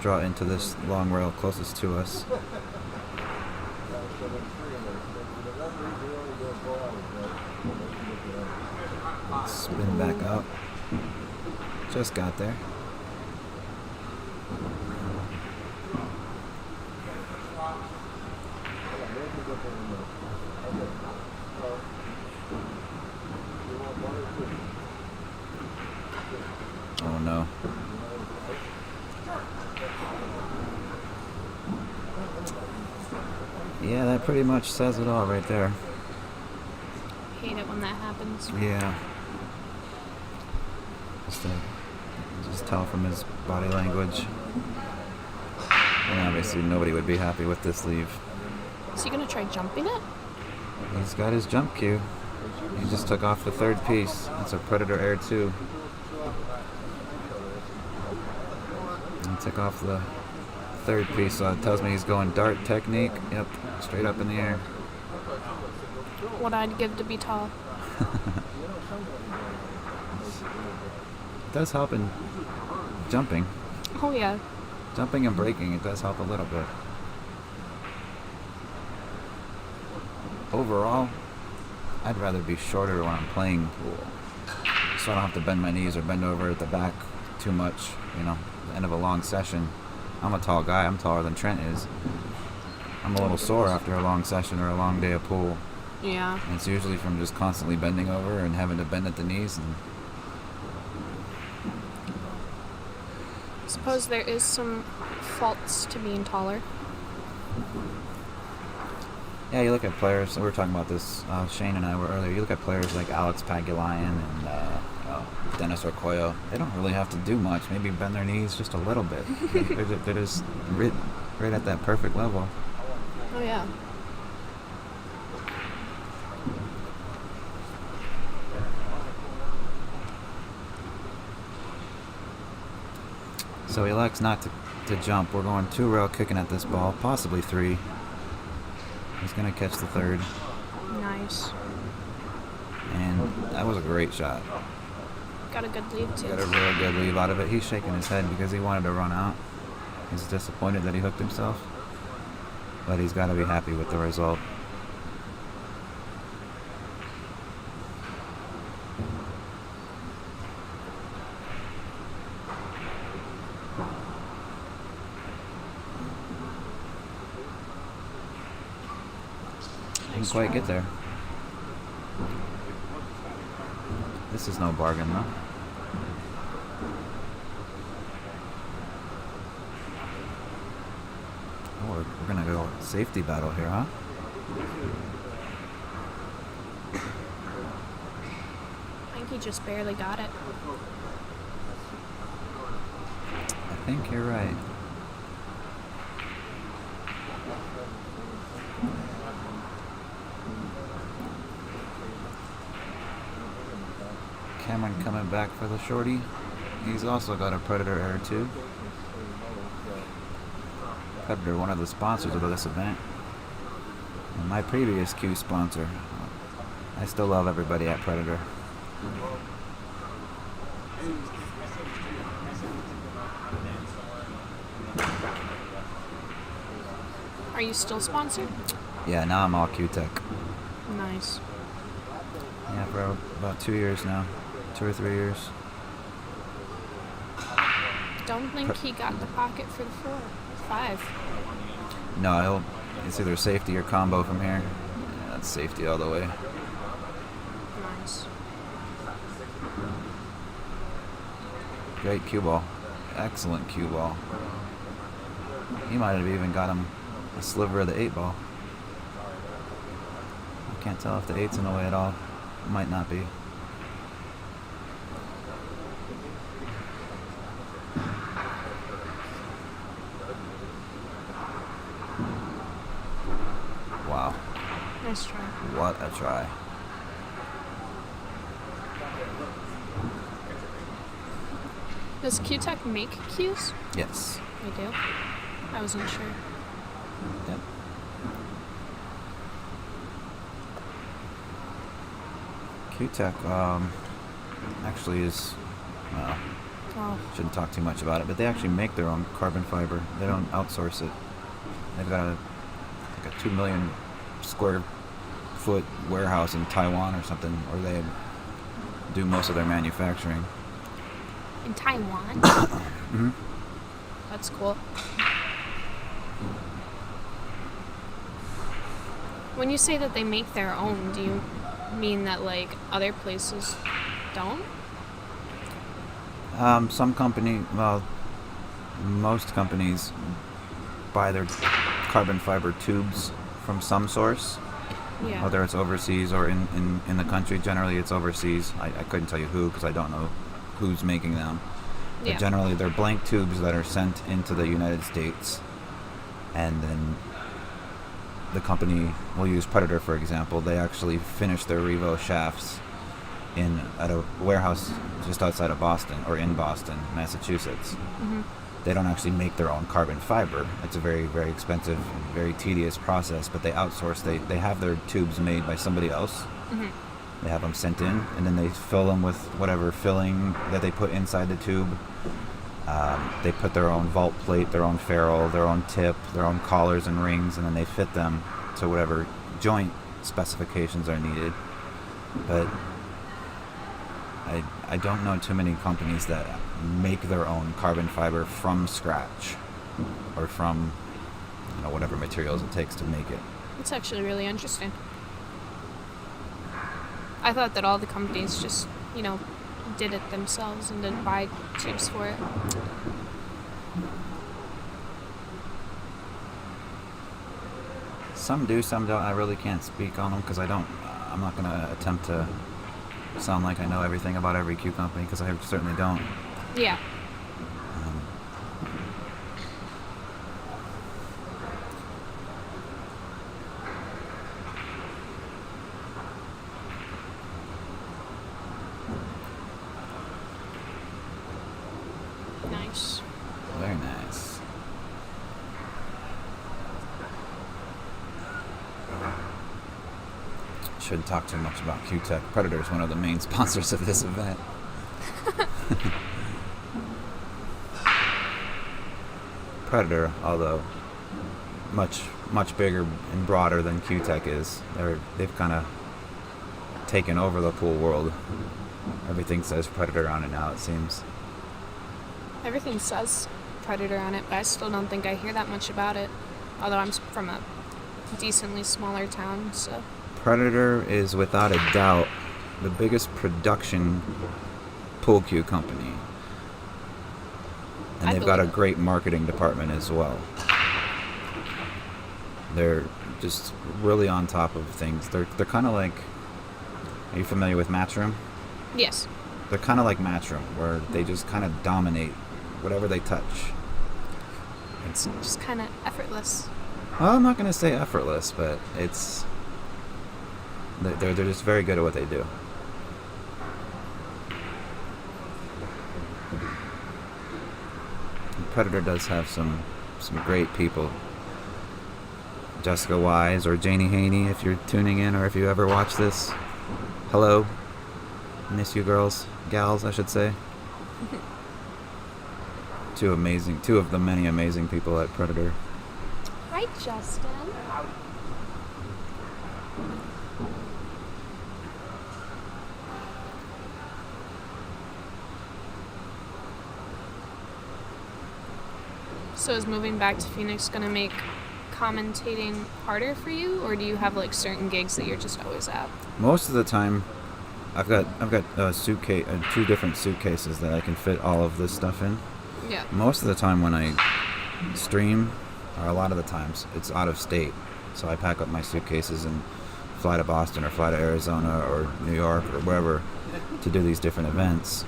Draw into this long rail closest to us. Spin back up. Just got there. Oh no. Yeah, that pretty much says it all right there. Hate it when that happens. Yeah. Just tell from his body language. And obviously nobody would be happy with this leave. Is he gonna try jumping it? He's got his jump cue. He just took off the 3rd piece. That's a Predator Air 2. He took off the 3rd piece, so it tells me he's going dart technique. Yep, straight up in the air. What I'd give to be tall. It does help in jumping. Oh yeah. Jumping and braking, it does help a little bit. Overall, I'd rather be shorter when I'm playing pool, so I don't have to bend my knees or bend over at the back too much, you know, at the end of a long session. I'm a tall guy, I'm taller than Trent is. I'm a little sore after a long session or a long day of pool. Yeah. And it's usually from just constantly bending over and having to bend at the knees. And Suppose there is some faults to being taller. yeah, you look at players, we were talking about this, Shane and I were earlier, you look at players like Alex Pagulayan and Dennis Orcoyo, they don't really have to do much, maybe bend their knees just a little bit. They're just right at that perfect level. Oh yeah. So he elects not to jump. We're going 2 rail kicking at this ball, possibly 3. He's going to catch the 3rd. Nice. And that was a great shot. Got a good lead too. Got a real good leave out of it. He's shaking his head because he wanted to run out. He's disappointed that he hooked himself. But he's got to be happy with the result. Didn't quite get there. This is no bargain, though. Oh, we're gonna go safety battle here, huh? I think he just barely got it. I think you're right. Cameron coming back for the shorty. He's also got a Predator Air 2. Predator, one of the sponsors of this event. And my previous Q sponsor. I still love everybody at Predator. Are you still sponsored? Yeah, now I'm all Q-Tech. Nice. Yeah, for about 2 years now. 2 or 3 years. Don't think he got the pocket for the 4. 5. No, it's either safety or combo from here. Yeah, that's safety all the way. Nice. Great cue ball. Excellent cue ball. He might have even got him a sliver of the 8 ball. I can't tell if the 8's in the way at all. It might not be. Wow. Nice try. What a try. Does Q-Tech make cues? Yes. I do? I wasn't sure. Yep. Q-Tech actually is, well, shouldn't talk too much about it, but they actually make their own carbon fiber. They don't outsource it. They've got like a 2 million square foot warehouse in Taiwan or something, where they do most of their manufacturing. In Taiwan? Mm-hmm. That's cool. When you say that they make their own, do you mean that, like, other places don't? Most companies buy their carbon fiber tubes from some source, Yeah. whether it's overseas or in the country. Generally, it's overseas. I couldn't tell you who, because I don't know who's making them. But Yeah. generally, they're blank tubes that are sent into the United States, and then the company, we'll use Predator for example, they actually finish their Revo shafts at a warehouse just outside of Boston, or in Boston, Massachusetts. Mm-hmm. They don't actually make their own carbon fiber. It's a very, very expensive and very tedious process, but they outsource. They have their tubes made by somebody else. Mm-hmm. They have them sent in, and then they fill them with whatever filling that they put inside the tube. They put their own vault plate, their own ferrule, their own tip, their own collars and rings, and then they fit them to whatever joint specifications are needed. But I don't know too many companies that make their own carbon fiber from scratch, or from whatever materials it takes to make it. It's actually really interesting. I thought that all the companies just, did it themselves and didn't buy tubes for it. Some do, some don't. I really can't speak on them because I'm not going to attempt to sound like I know everything about every Q company, because I certainly don't. Yeah. Nice. Very nice. Shouldn't talk too much about Q-Tech. Predator is one of the main sponsors of this event. Predator, although much bigger and broader than Q-Tech is, they've kind of taken over the pool world. Everything says Predator on it now, it seems. Everything says Predator on it, but I still don't think I hear that much about it. Although I'm from a decently smaller town, so. Predator is without a doubt the biggest production pool cue company. And they've got a great marketing department as well. They're just really on top of things. They're kind of like, are you familiar with Matchroom? Yes. They're kind of like Matchroom, where they just kind of dominate whatever they touch. It's just kind of effortless. Well, I'm not going to say effortless, but they're just very good at what they do. Predator does have some great people. Jessica Wise or Janie Haney, if you're tuning in or if you ever watch this. Hello. Miss you gals, I should say. Two of the many amazing people at Predator. Hi, Justin. So is moving back to Phoenix going to make commentating harder for you, or do you have like certain gigs that you're just always at? Most of the time, I've got a suitcase, 2 different suitcases that I can fit all of this stuff in. Yeah. Most of the time when I stream, or a lot of the times, it's out of state. So I pack up my suitcases and fly to Boston or fly to Arizona or New York or wherever to do these different events.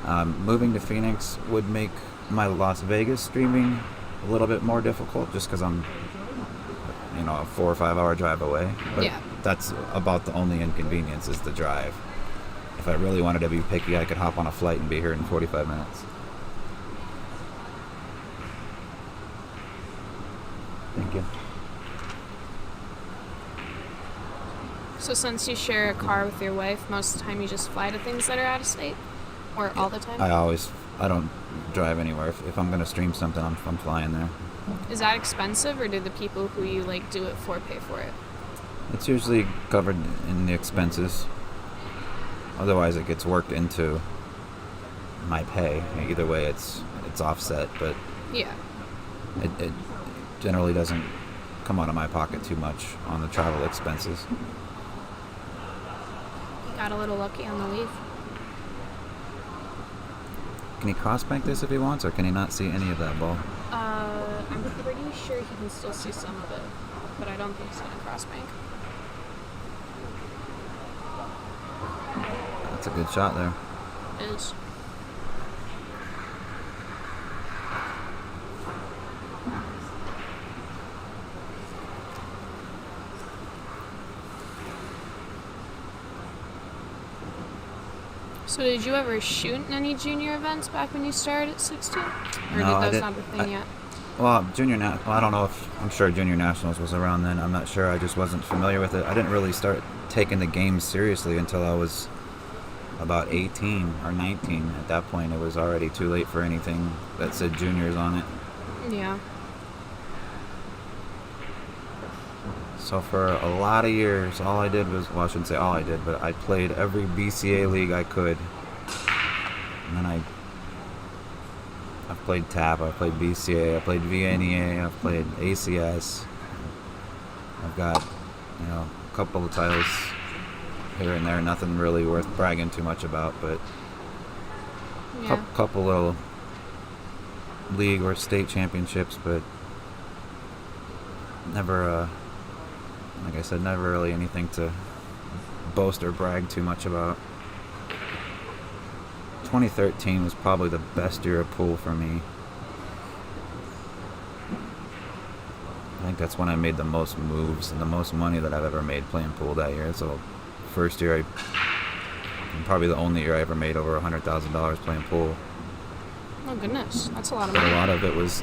Moving to Phoenix would make my Las Vegas streaming a little bit more difficult, just because I'm, a 4 or 5 hour drive away. But yeah. That's about the only inconvenience, is the drive. If I really wanted to be picky, I could hop on a flight and be here in 45 minutes. Thank you. So since you share a car with your wife, most of the time you just fly to things that are out of state? Or all the time? I don't drive anywhere. If I'm going to stream something, I'm flying there. Is that expensive, or do the people who you like do it for pay for it? It's usually covered in the expenses. Otherwise, it gets worked into my pay. Either way, it's offset, but Yeah. it generally doesn't come out of my pocket too much on the travel expenses. Got a little lucky on the leave. Can he cross-bank this if he wants, or can he not see any of that ball? I'm pretty sure he can still see some of it, but I don't think he's gonna cross bank. That's a good shot there. It is. So did you ever shoot in any junior events back when you started at 16? Or No, I did didn't. those not a thing yet? Well, I don't know if, I'm sure Junior Nationals was around then. I'm not sure. I just wasn't familiar with it. I didn't really start taking the game seriously until I was about 18 or 19. At that point, it was already too late for anything that said juniors on it. Yeah. So for a lot of years, all I did was, well, I shouldn't say all I did, but I played every BCA league I could. And then I've played TAP, I've played BCA, I've played VNEA, I've played ACS. I've got, a couple of titles here and there, nothing really worth bragging too much about, but Yeah. couple little league or state championships, but never, like I said, never really anything to boast or brag too much about. 2013 was probably the best year of pool for me. I think that's when I made the most moves and the most money that I've ever made playing pool that year. So first year, and probably the only year I ever made over $100,000 playing pool. Oh goodness, that's a lot of But money. a lot of it was,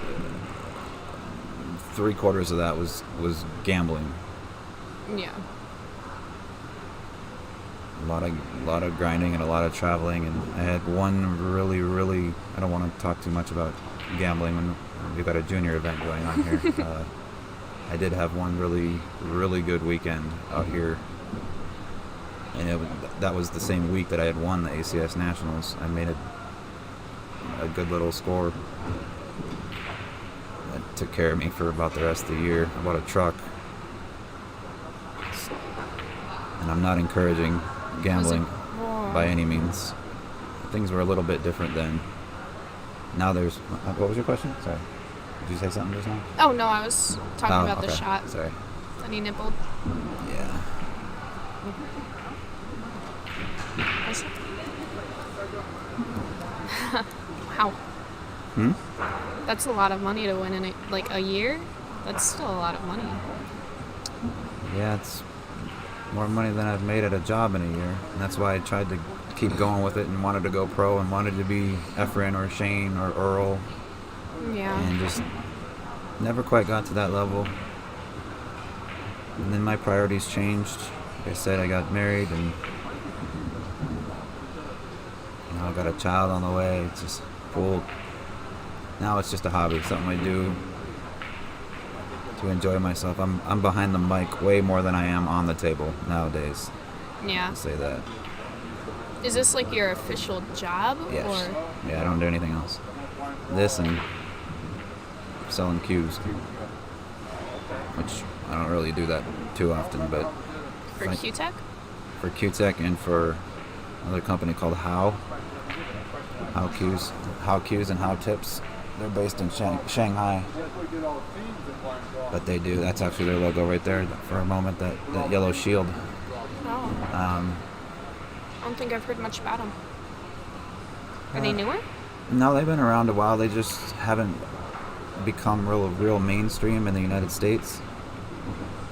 3/4 of that was gambling. Yeah. A lot of grinding and a lot of traveling, and I had one really, I don't want to talk too much about gambling when we've got a junior event going on here. I did have one really good weekend out here, and that was the same week that I had won the ACS Nationals. I made a good little score that took care of me for about the rest of the year. I bought a truck, and I'm not encouraging gambling by any means. Things were a little bit different then. Now there's, what was your question? Sorry. Did you say something just now? Oh no, I was talking about the okay. shot Sorry. that he nibbled. Yeah. Wow. Hmm? That's a lot of money to win in a year. That's still a lot of money. Yeah, it's more money than I've made at a job in a year. And that's why I tried to keep going with it and wanted to go pro and wanted to be Efren or Shane or Earl. Yeah. And just never quite got to that level. And then my priorities changed. Like I said, I got married and I got a child on the way. It's just cool. Now it's just a hobby, something I do to enjoy myself. I'm behind the mic way more than I am on the table nowadays. Yeah. I'll say that. Is this like your official job? Yes. Or? Yeah, I don't do anything else. This and selling cues, which I don't really do that too often, but For Q-Tech? For Q-Tech and for another company called How Cues and How Tips. They're based in Shanghai, but that's actually their logo right there for a moment, that yellow shield. Oh. I don't think I've heard much about them. Are they newer? No, they've been around a while. They just haven't become real mainstream in the United States.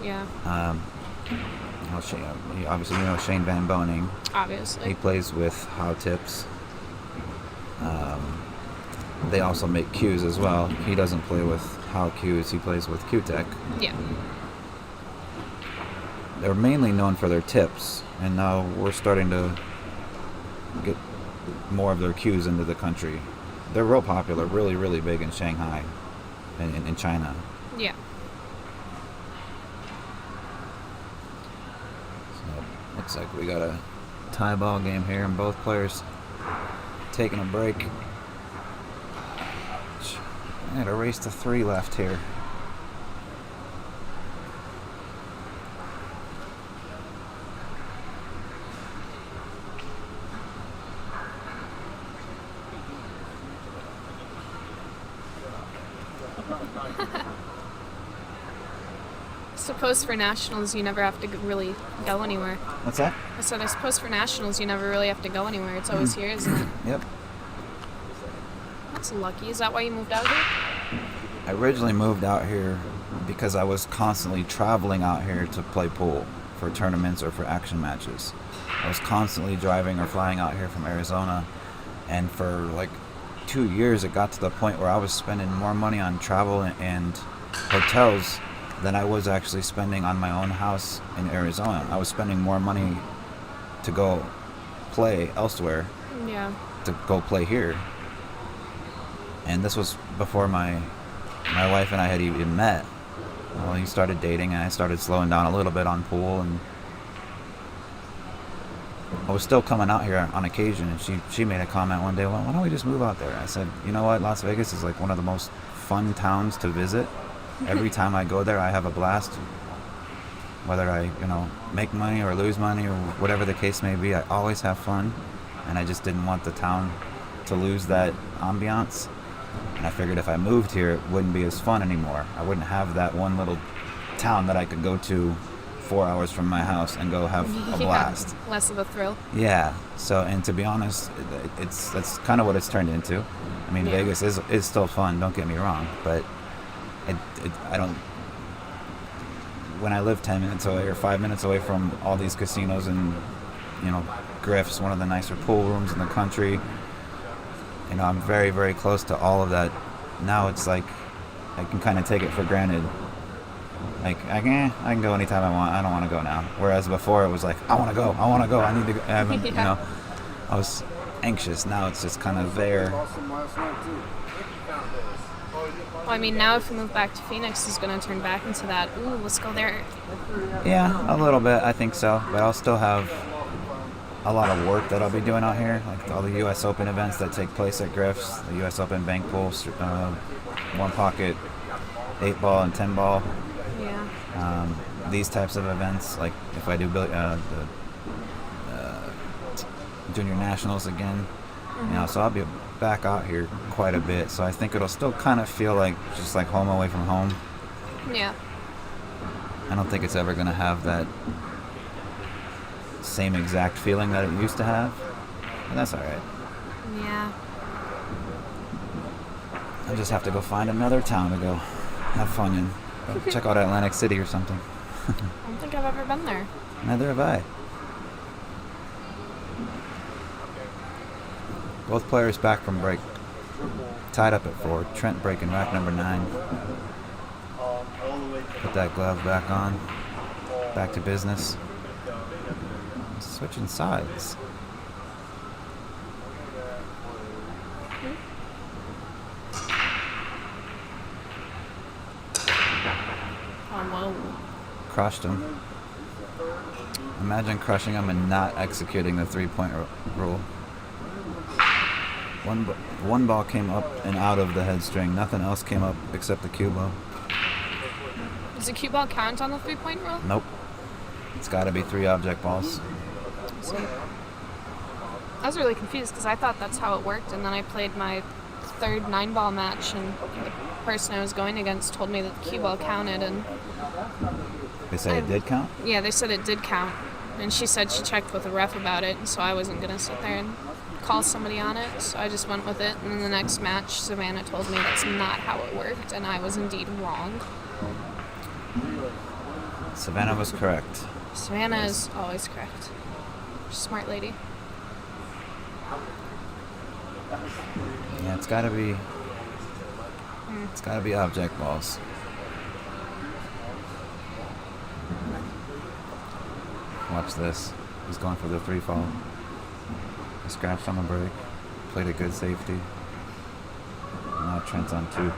Yeah. Obviously, Shane Van Boning. Obviously. He plays with How Tips. they also make cues as well. He doesn't play with How cues, he plays with Q-Tech. Yeah. They're mainly known for their tips, and now we're starting to get more of their cues into the country. They're real popular, really, really big in Shanghai and in China. Yeah. So looks like we got a tie ball game here, and both players taking a break. I had a race to 3 left here. Suppose for nationals you never have to really go anywhere. What's that? I said I suppose for nationals you never really have to go anywhere. It's always here, isn't it? Yep. That's lucky. Is that why you moved out here? I originally moved out here because I was constantly traveling out here to play pool for tournaments or for action matches. I was constantly driving or flying out here from Arizona, and for like 2 years it got to the point where I was spending more money on travel and hotels than I was actually spending on my own house in Arizona. I was spending more money to go play elsewhere Yeah. to go play here. And this was before my wife and I had even met. Well, he started dating, and I started slowing down a little bit on pool, and I was still coming out here on occasion, and she made a comment one day, well, why don't we just move out there? I said, you know what, Las Vegas is like one of the most fun towns to visit. Every time I go there, I have a blast. Whether I, make money or lose money or whatever the case may be, I always have fun, and I just didn't want the town to lose that ambiance. And I figured if I moved here, it wouldn't be as fun anymore. I wouldn't have that one little town that I could go to 4 hours from my house and go have a blast. Less of a thrill. Yeah. So, and to be honest, that's kind of what it's turned into. I mean, Yeah. Vegas is still fun. Don't get me wrong, but I don't. When I live 10 minutes away or 5 minutes away from all these casinos and Griff's, one of the nicer pool rooms in the country. I'm very, very close to all of that. Now it's like I can kind of take it for granted. Like, I can go anytime I want. I don't want to go now. Whereas before it was like, I want to go. I need to go. Yeah. I was anxious. Now it's just kind of there. Well, I mean, now if we move back to Phoenix, it's going to turn back into that, ooh, let's go there. Yeah, a little bit. I think so. But I'll still have a lot of work that I'll be doing out here, like all the U.S. Open events that take place at Griff's, the U.S. Open bank pool, one pocket, 8-ball and 10-ball. Yeah. These types of events, like if I do the junior nationals again, so I'll be back out here quite a bit. So I think it'll still kind of feel like just like home away from home. Yeah. I don't think it's ever going to have that same exact feeling that it used to have, and that's all right. Yeah. I just have to go find another town to go have fun in. Go check out Atlantic City or something. I don't think I've ever been there. Neither have I. Both players back from break. Tied up at 4. Trent breaking rack number 9. Put that glove back on. Back to business. Switching sides. Oh, whoa. Crushed him. Imagine crushing him and not executing the 3-point rule. One ball came up and out of the head string. Nothing else came up except the cue ball. Does the cue ball count on the 3-point rule? Nope. It's got to be 3 object balls. See. I was really confused because I thought that's how it worked, and then I played my third 9-ball match, and the person I was going against told me that the cue ball counted, and They said it did count? yeah, they said it did count, and she said she checked with a ref about it, and so I wasn't gonna sit there and call somebody on it, so I just went with it. And in the next match, Savannah told me that's not how it worked, and I was indeed wrong. Savannah was correct. Savannah is always correct. Smart lady. Yeah, it's gotta be object balls. Watch this. He's going for the 3 fall. He scratched on the break. Played a good safety. Now Trent's on 2.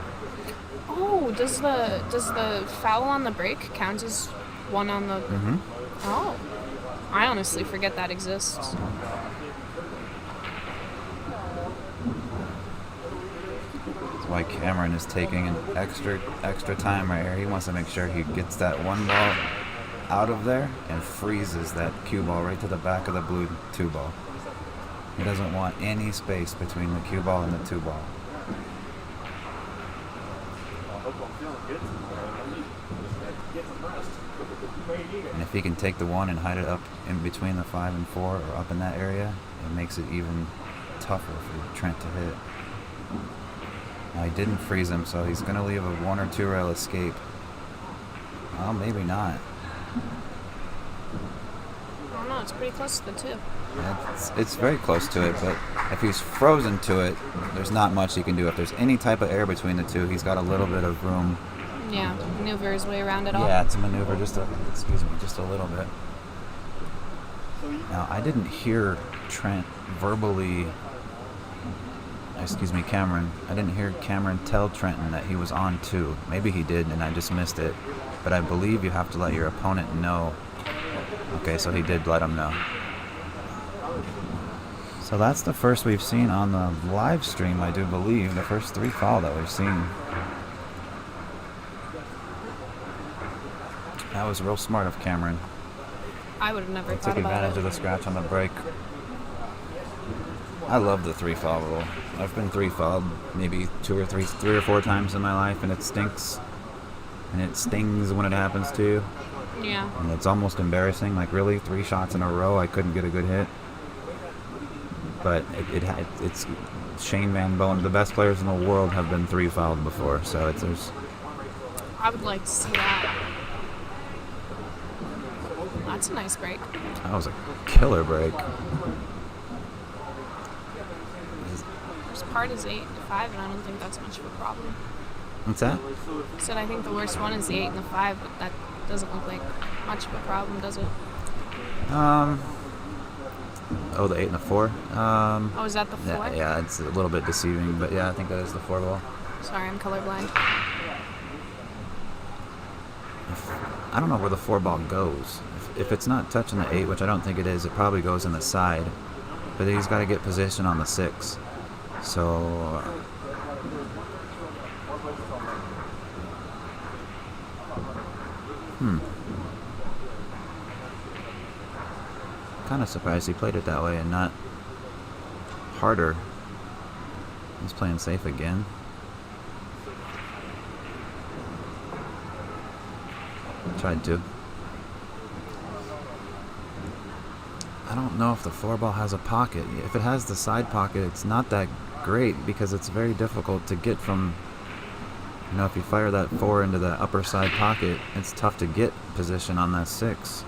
Oh, does the foul on the break count as one on the? Mm-hmm. Oh, I honestly forget that exists. That's why Cameron is taking an extra time right here. He wants to make sure he gets that 1 ball out of there and freezes that cue ball right to the back of the blue 2 ball. He doesn't want any space between the cue ball and the 2 ball. And if he can take the 1 and hide it up in between the 5 and 4 or up in that area, it makes it even tougher for Trent to hit. Now he didn't freeze him, so he's going to leave a 1 or 2 rail escape. Well, maybe not. I don't know, it's pretty close to the 2. It's very close to it, but if he's frozen to it, there's not much he can do. If there's any type of air between the 2, he's got a little bit of room. Yeah, maneuver his way around it all. Yeah, it's a maneuver just a little bit. Now, I didn't hear Trent Cameron. I didn't hear Cameron tell Trenton that he was on 2. Maybe he did and I just missed it. But I believe you have to let your opponent know. Okay, so he did let him know. So that's the first we've seen on the live stream, I do believe. The first 3 foul that we've seen. That was real smart of Cameron. I would have never He thought took about advantage it. of the scratch on the break. I love the 3 foul rule. I've been 3 fouled maybe 3 or 4 times in my life, and it stinks. And it stings when it happens to you. Yeah. And it's almost embarrassing. Like, really, 3 shots in a row, I couldn't get a good hit. But it's Shane Van Bowen. The best players in the world have been 3 fouled before, so there's. I would like to see that. That's a nice break. That was a killer break. Worst part is 8 and 5, and I don't think that's much of a problem. What's that? I said I think the worst one is the 8 and the 5, but that doesn't look like much of a problem, does it? Oh, the 8 and the 4. Oh, is that the 4? Yeah, it's a little bit deceiving, but yeah, I think that is the 4 ball. Sorry, I'm colorblind. I don't know where the 4 ball goes. If it's not touching the 8, which I don't think it is, it probably goes in the side. But he's got to get position on the 6. So. Kind of surprised he played it that way and not harder. He's playing safe again. Tried to. I don't know if the 4 ball has a pocket. If it has the side pocket, it's not that great because it's very difficult to get from. You know, if you fire that 4 into the upper side pocket, it's tough to get position on that 6.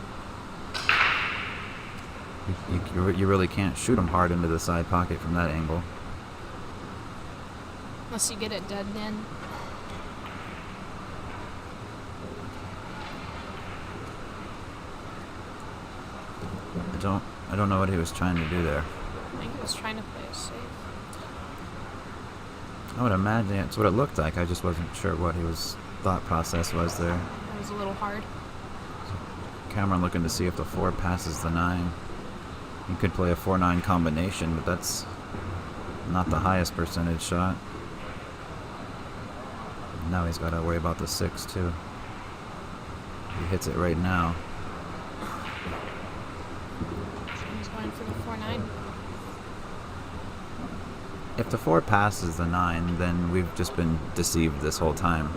You really can't shoot them hard into the side pocket from that angle. Unless you get it dead in. I don't know what he was trying to do there. I think he was trying to play it safe. I would imagine it's what it looked like. I just wasn't sure what his thought process was there. It was a little hard. Cameron looking to see if the 4 passes the 9. He could play a 4-9 combination, but that's not the highest percentage shot. Now he's got to worry about the 6 too. He hits it right now. He's going for the 4-9. If the 4 passes the 9, then we've just been deceived this whole time.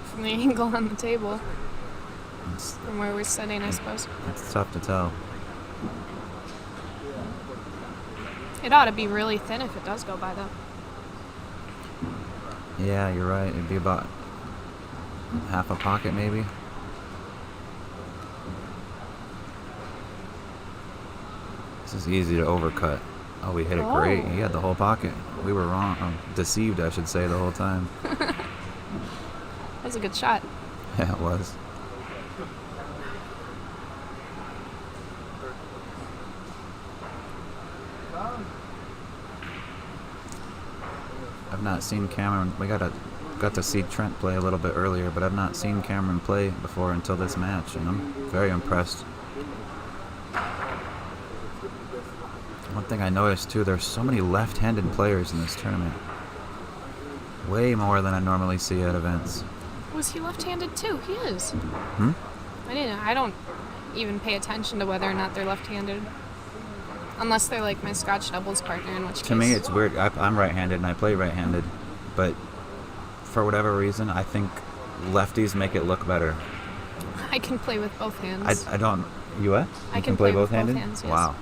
From the angle on the table. From where we're sitting, I suppose. It's tough to tell. It ought to be really thin if it does go by, though. Yeah, you're right. It'd be about half a pocket, maybe. This is easy to overcut. Oh, we hit it great. He had the whole pocket. We were wrong. Deceived, I should say, the whole time. That was a good shot. Yeah, it was. I've not seen Cameron. We got to see Trent play a little bit earlier, but I've not seen Cameron play before until this match, and I'm very impressed. One thing I noticed too, there's so many left-handed players in this tournament. Way more than I normally see at events. Was he left-handed too? He is. Hmm? I don't even pay attention to whether or not they're left-handed. Unless they're like my Scotch doubles partner, in which case... To me, it's weird. I'm right-handed and I play right-handed, but for whatever reason, I think lefties make it look better. I can play with both hands. I don't... You what? I can play both handed? Hands, yes. Wow.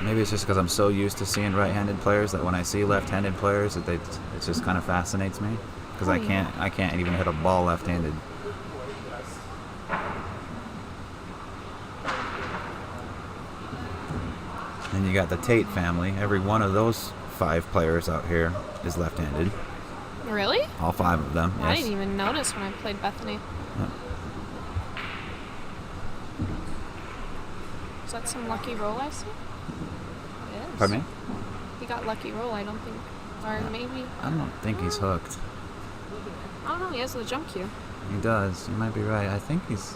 Maybe it's just because I'm so used to seeing right-handed players that when I see left-handed players, it just kind of fascinates me. Because I can't even hit a ball left-handed. Then you got the Tate family. Every one of those 5 players out here is left-handed. Really? All 5 of them, yes. I didn't even notice when I played Bethany. Yep. Is that some lucky roll I see? It is. Pardon me? He got lucky roll, I don't think. Or maybe... I don't think he's hooked. I don't know, he has the jump cue. He does. You might be right. I think he's...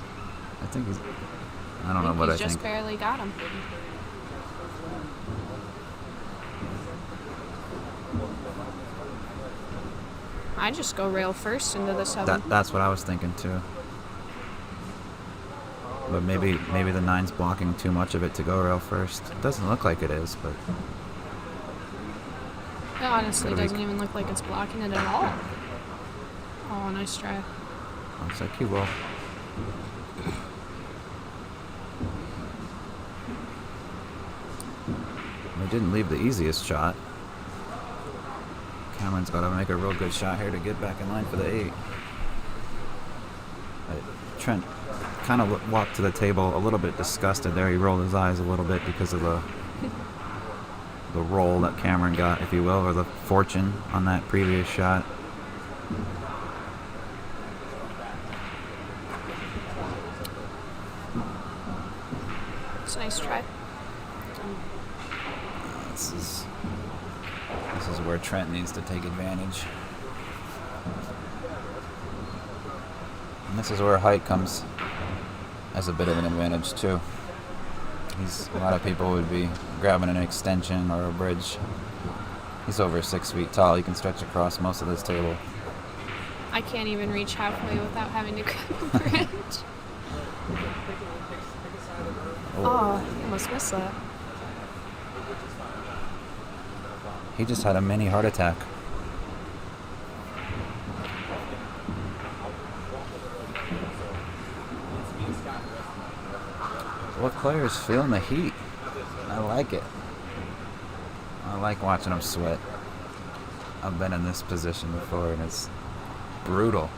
I don't know what I think. He just barely got him. I just go rail first into the 7. That's what I was thinking too. But maybe the 9's blocking too much of it to go rail first. It doesn't look like it is, but... It honestly doesn't even look like it's blocking it at all. Oh, nice try. Looks like he will. We didn't leave the easiest shot. Cameron's got to make a real good shot here to get back in line for the 8. Trent kind of walked to the table a little bit disgusted there. He rolled his eyes a little bit because of the roll that Cameron got, if you will, or the fortune on that previous shot. It's a nice try. This is where Trent needs to take advantage. And this is where height comes as a bit of an advantage too. A lot of people would be grabbing an extension or a bridge. He's over 6 feet tall. He can stretch across most of this table. I can't even reach halfway without having to grab a bridge. Oh, I almost missed that. He just had a mini heart attack. What player's feeling the heat? I like it. I like watching them sweat. I've been in this position before and it's brutal.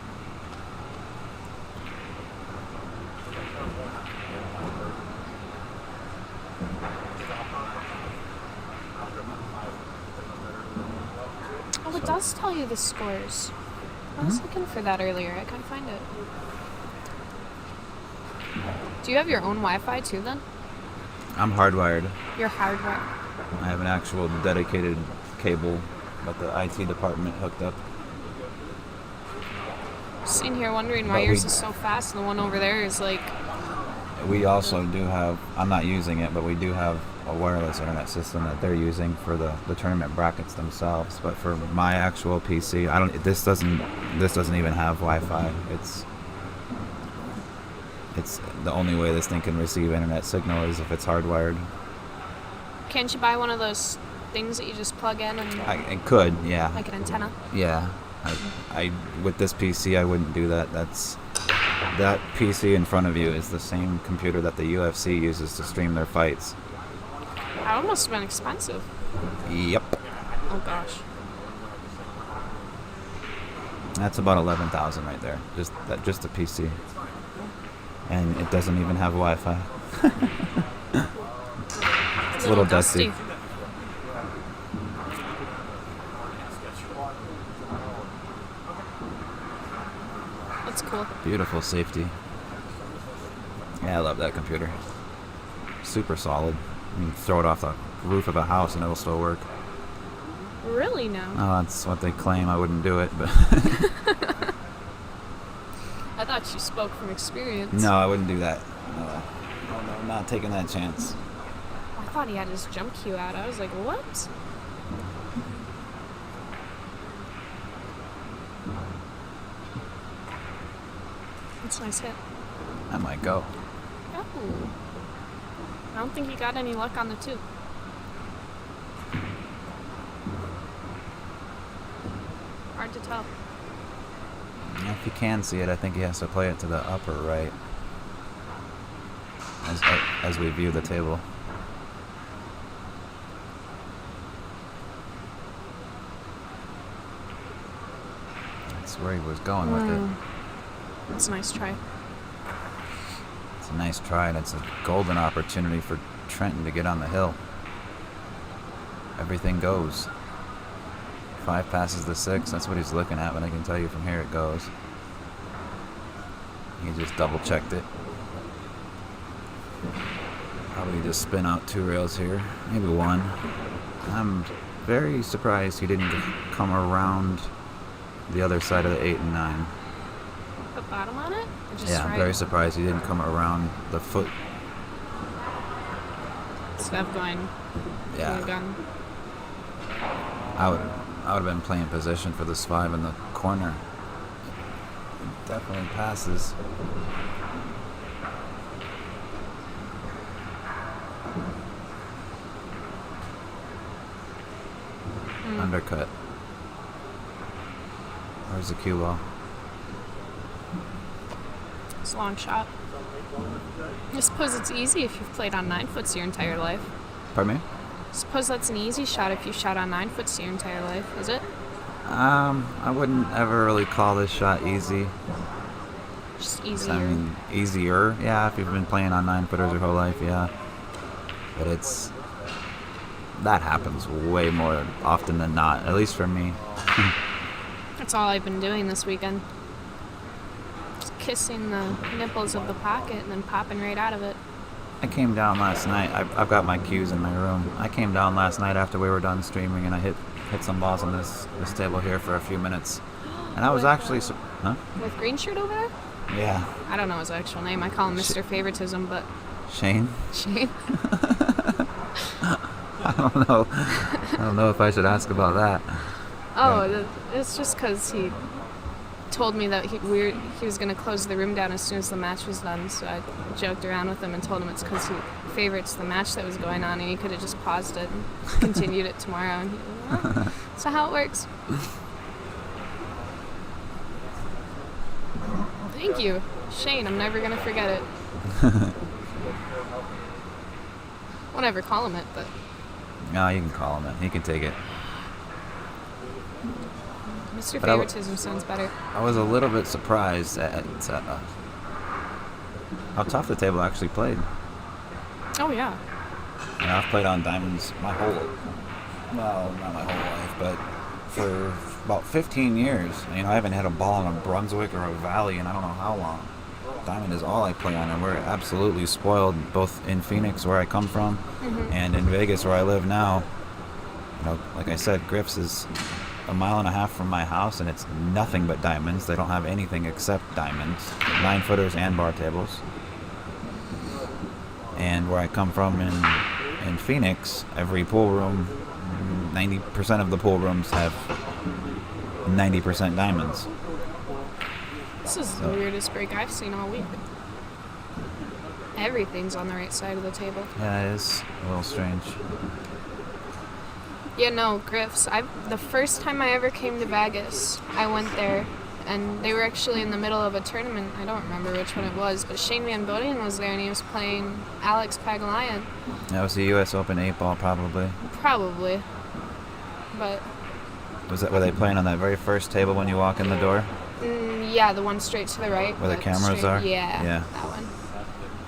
Oh, it does tell you the scores. I was looking for that earlier. I couldn't find it. Do you have your own Wi-Fi too, then? I'm hardwired. You're hardwired. I have an actual dedicated cable that the IT department hooked up. Sitting here wondering why yours is so fast and the one over there is like... We also do have, I'm not using it, but we do have a wireless internet system that they're using for the tournament brackets themselves. But for my actual PC, this doesn't even have Wi-Fi. It's the only way this thing can receive internet signal is if it's hardwired. Can't you buy one of those things that you just plug in and... I could, yeah. Like an antenna? Yeah. I with this PC, I wouldn't do that. That PC in front of you is the same computer that the UFC uses to stream their fights. That must have been expensive. Yep. Oh gosh. That's about $11,000 right there. Just a PC. And it doesn't even have Wi-Fi. It's a little dusty. That's cool. Beautiful safety. Yeah, I love that computer. Super solid. You can throw it off the roof of a house and it'll still work. Really now? Oh, that's what they claim. I wouldn't do it, but I thought you spoke from experience. no, I wouldn't do that. No, I'm not taking that chance. I thought he had his jump cue out. I was like, what? That's a nice hit. That might go. Oh. I don't think he got any luck on the 2. Hard to tell. If you can see it, I think he has to play it to the upper right as we view the table. That's where he was going with it. That's a nice try. It's a nice try, and it's a golden opportunity for Trenton to get on the hill. Everything goes. 5 passes the 6. That's what he's looking at, but I can tell you from here it goes. He just double checked it. Probably just spin out 2 rails here, maybe 1. I'm very surprised he didn't come around the other side of the 8 and 9. The bottom on it? Or just Yeah, I'm right? very surprised he didn't come around the foot. Instead of going to Yeah. the gun. I would have been playing position for this 5 in the corner. It definitely passes. Undercut. Where's the cue ball? It's a long shot. I suppose it's easy if you've played on 9-foots your entire life. Pardon me? I suppose that's an easy shot if you shot on 9-foots your entire life, is it? I wouldn't ever really call this shot easy. Just easier. I mean, easier. Yeah, if you've been playing on 9-footers your whole life, yeah. But that happens way more often than not, at least for me. That's all I've been doing this weekend. Just kissing the nipples of the pocket and then popping right out of it. I came down last night. I've got my cues in my room. I came down last night after we were done streaming, and I hit some balls on this table here for a few minutes. And I was actually... Huh? With green shirt over there? Yeah. I don't know his actual name. I call him Mr. Favoritism, but... Shane? Shane? I don't know if I should ask about that. Oh, it's just because he told me that he was going to close the room down as soon as the match was done, so I joked around with him and told him it's because he favorites the match that was going on, and he could have just paused it and continued it tomorrow. And he was like, oh, that's not how it works. Thank you, Shane. I'm never going to forget it. Won't ever call him it, but... No, you can call him it. He can take it. Mr. But Favoritism sounds better. I was a little bit surprised at how tough the table actually played. Oh, yeah. You know, I've played on diamonds my whole, well, not my whole life, but for about 15 years. You know, I haven't had a ball in a Brunswick or a Valley in I don't know how long. Diamond is all I play on, and we're absolutely spoiled, both in Phoenix, where I come from, and in Vegas, where I live now. You know, like I said, Griff's is 1.5 miles from my house, and it's nothing but diamonds. They don't have anything except diamonds, 9-footers and bar tables. And where I come from in Phoenix, every pool room, 90% of the pool rooms have 90% diamonds. This is the weirdest break I've seen all week. Everything's on the right side of the table. Yeah, it is a little strange. Yeah, no, Griff's. The first time I ever came to Vegas, I went there, and they were actually in the middle of a tournament. I don't remember which one it was, but Shane Van Bodien was there, and he was playing Alex Pagulayan. That was the U.S. Open 8-ball, probably. Probably. But... Were they playing on that very first table when you walk in the door? Yeah, the one straight to the right. Where the cameras are? Yeah, Yeah. that one.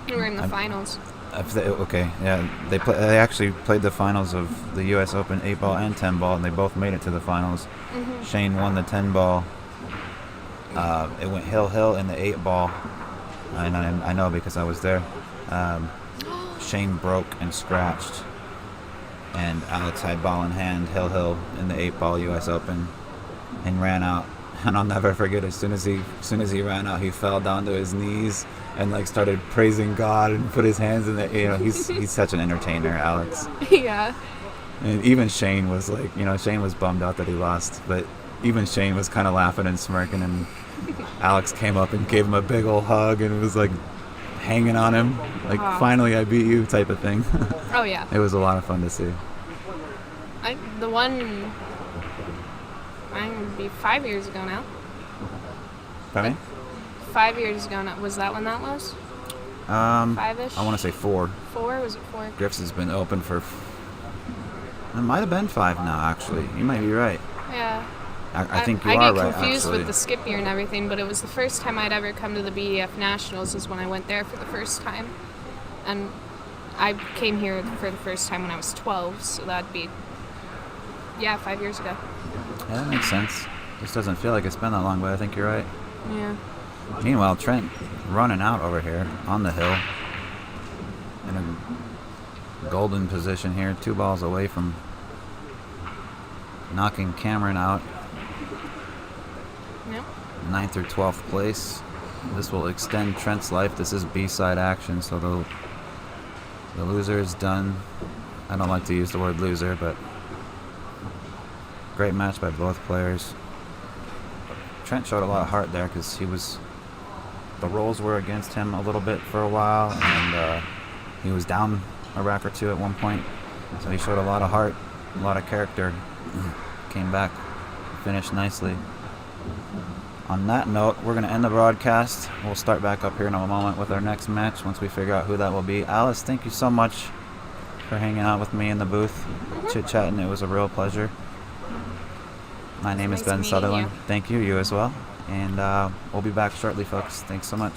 We were in the finals. They actually played the finals of the U.S. Open 8-ball and 10-ball, and they both made it to the finals. Mm-hmm. Shane won the 10-ball. It went hill in the 8-ball, and I know because I was there. Shane broke and scratched, and Alex had ball in hand, hill in the 8-ball U.S. Open, and ran out. And I'll never forget, as soon as he ran out, he fell down to his knees and like started praising God and put his hands in the, he's such an entertainer, Alex. Yeah. And even Shane was like, Shane was bummed out that he lost, but even Shane was kind of laughing and smirking, and Alex came up and gave him a big old hug and was like hanging on him, like, finally I beat you type of thing. Oh yeah. It was a lot of fun to see. Mine would be 5 years ago now. Pardon me? 5 years ago now. Was that when that was? 5-ish? I want to say 4. 4? Was it 4? Griff's has been open for... It might have been 5 now, actually. You might be right. Yeah. I think you are right, I get confused actually. with the skip year and everything, but it was the first time I'd ever come to the B.E.F. Nationals is when I went there for the first time. And I came here for the first time when I was 12, so that'd be, 5 years ago. Yeah, that makes sense. Just doesn't feel like it's been that long, but I think you're right. Yeah. Meanwhile, Trent running out over here on the hill in a golden position here, 2 balls away from knocking Cameron out. Yep. 9th or 12th place. This will extend Trent's life. This is B-side action, so the loser is done. I don't like to use the word loser, but great match by both players. Trent showed a lot of heart there because the rolls were against him a little bit for a while, and he was down a rack or 2 at one point. So he showed a lot of heart, a lot of character. Came back, finished nicely. On that note, we're going to end the broadcast. We'll start back up here in a moment with our next match once we figure out who that will be. Alice, thank you so much for hanging out with me in the booth, chit-chatting. It was a real pleasure. My name is Ben Sutherland. Thank you, you as well. And we'll be back shortly, folks. Thanks so much.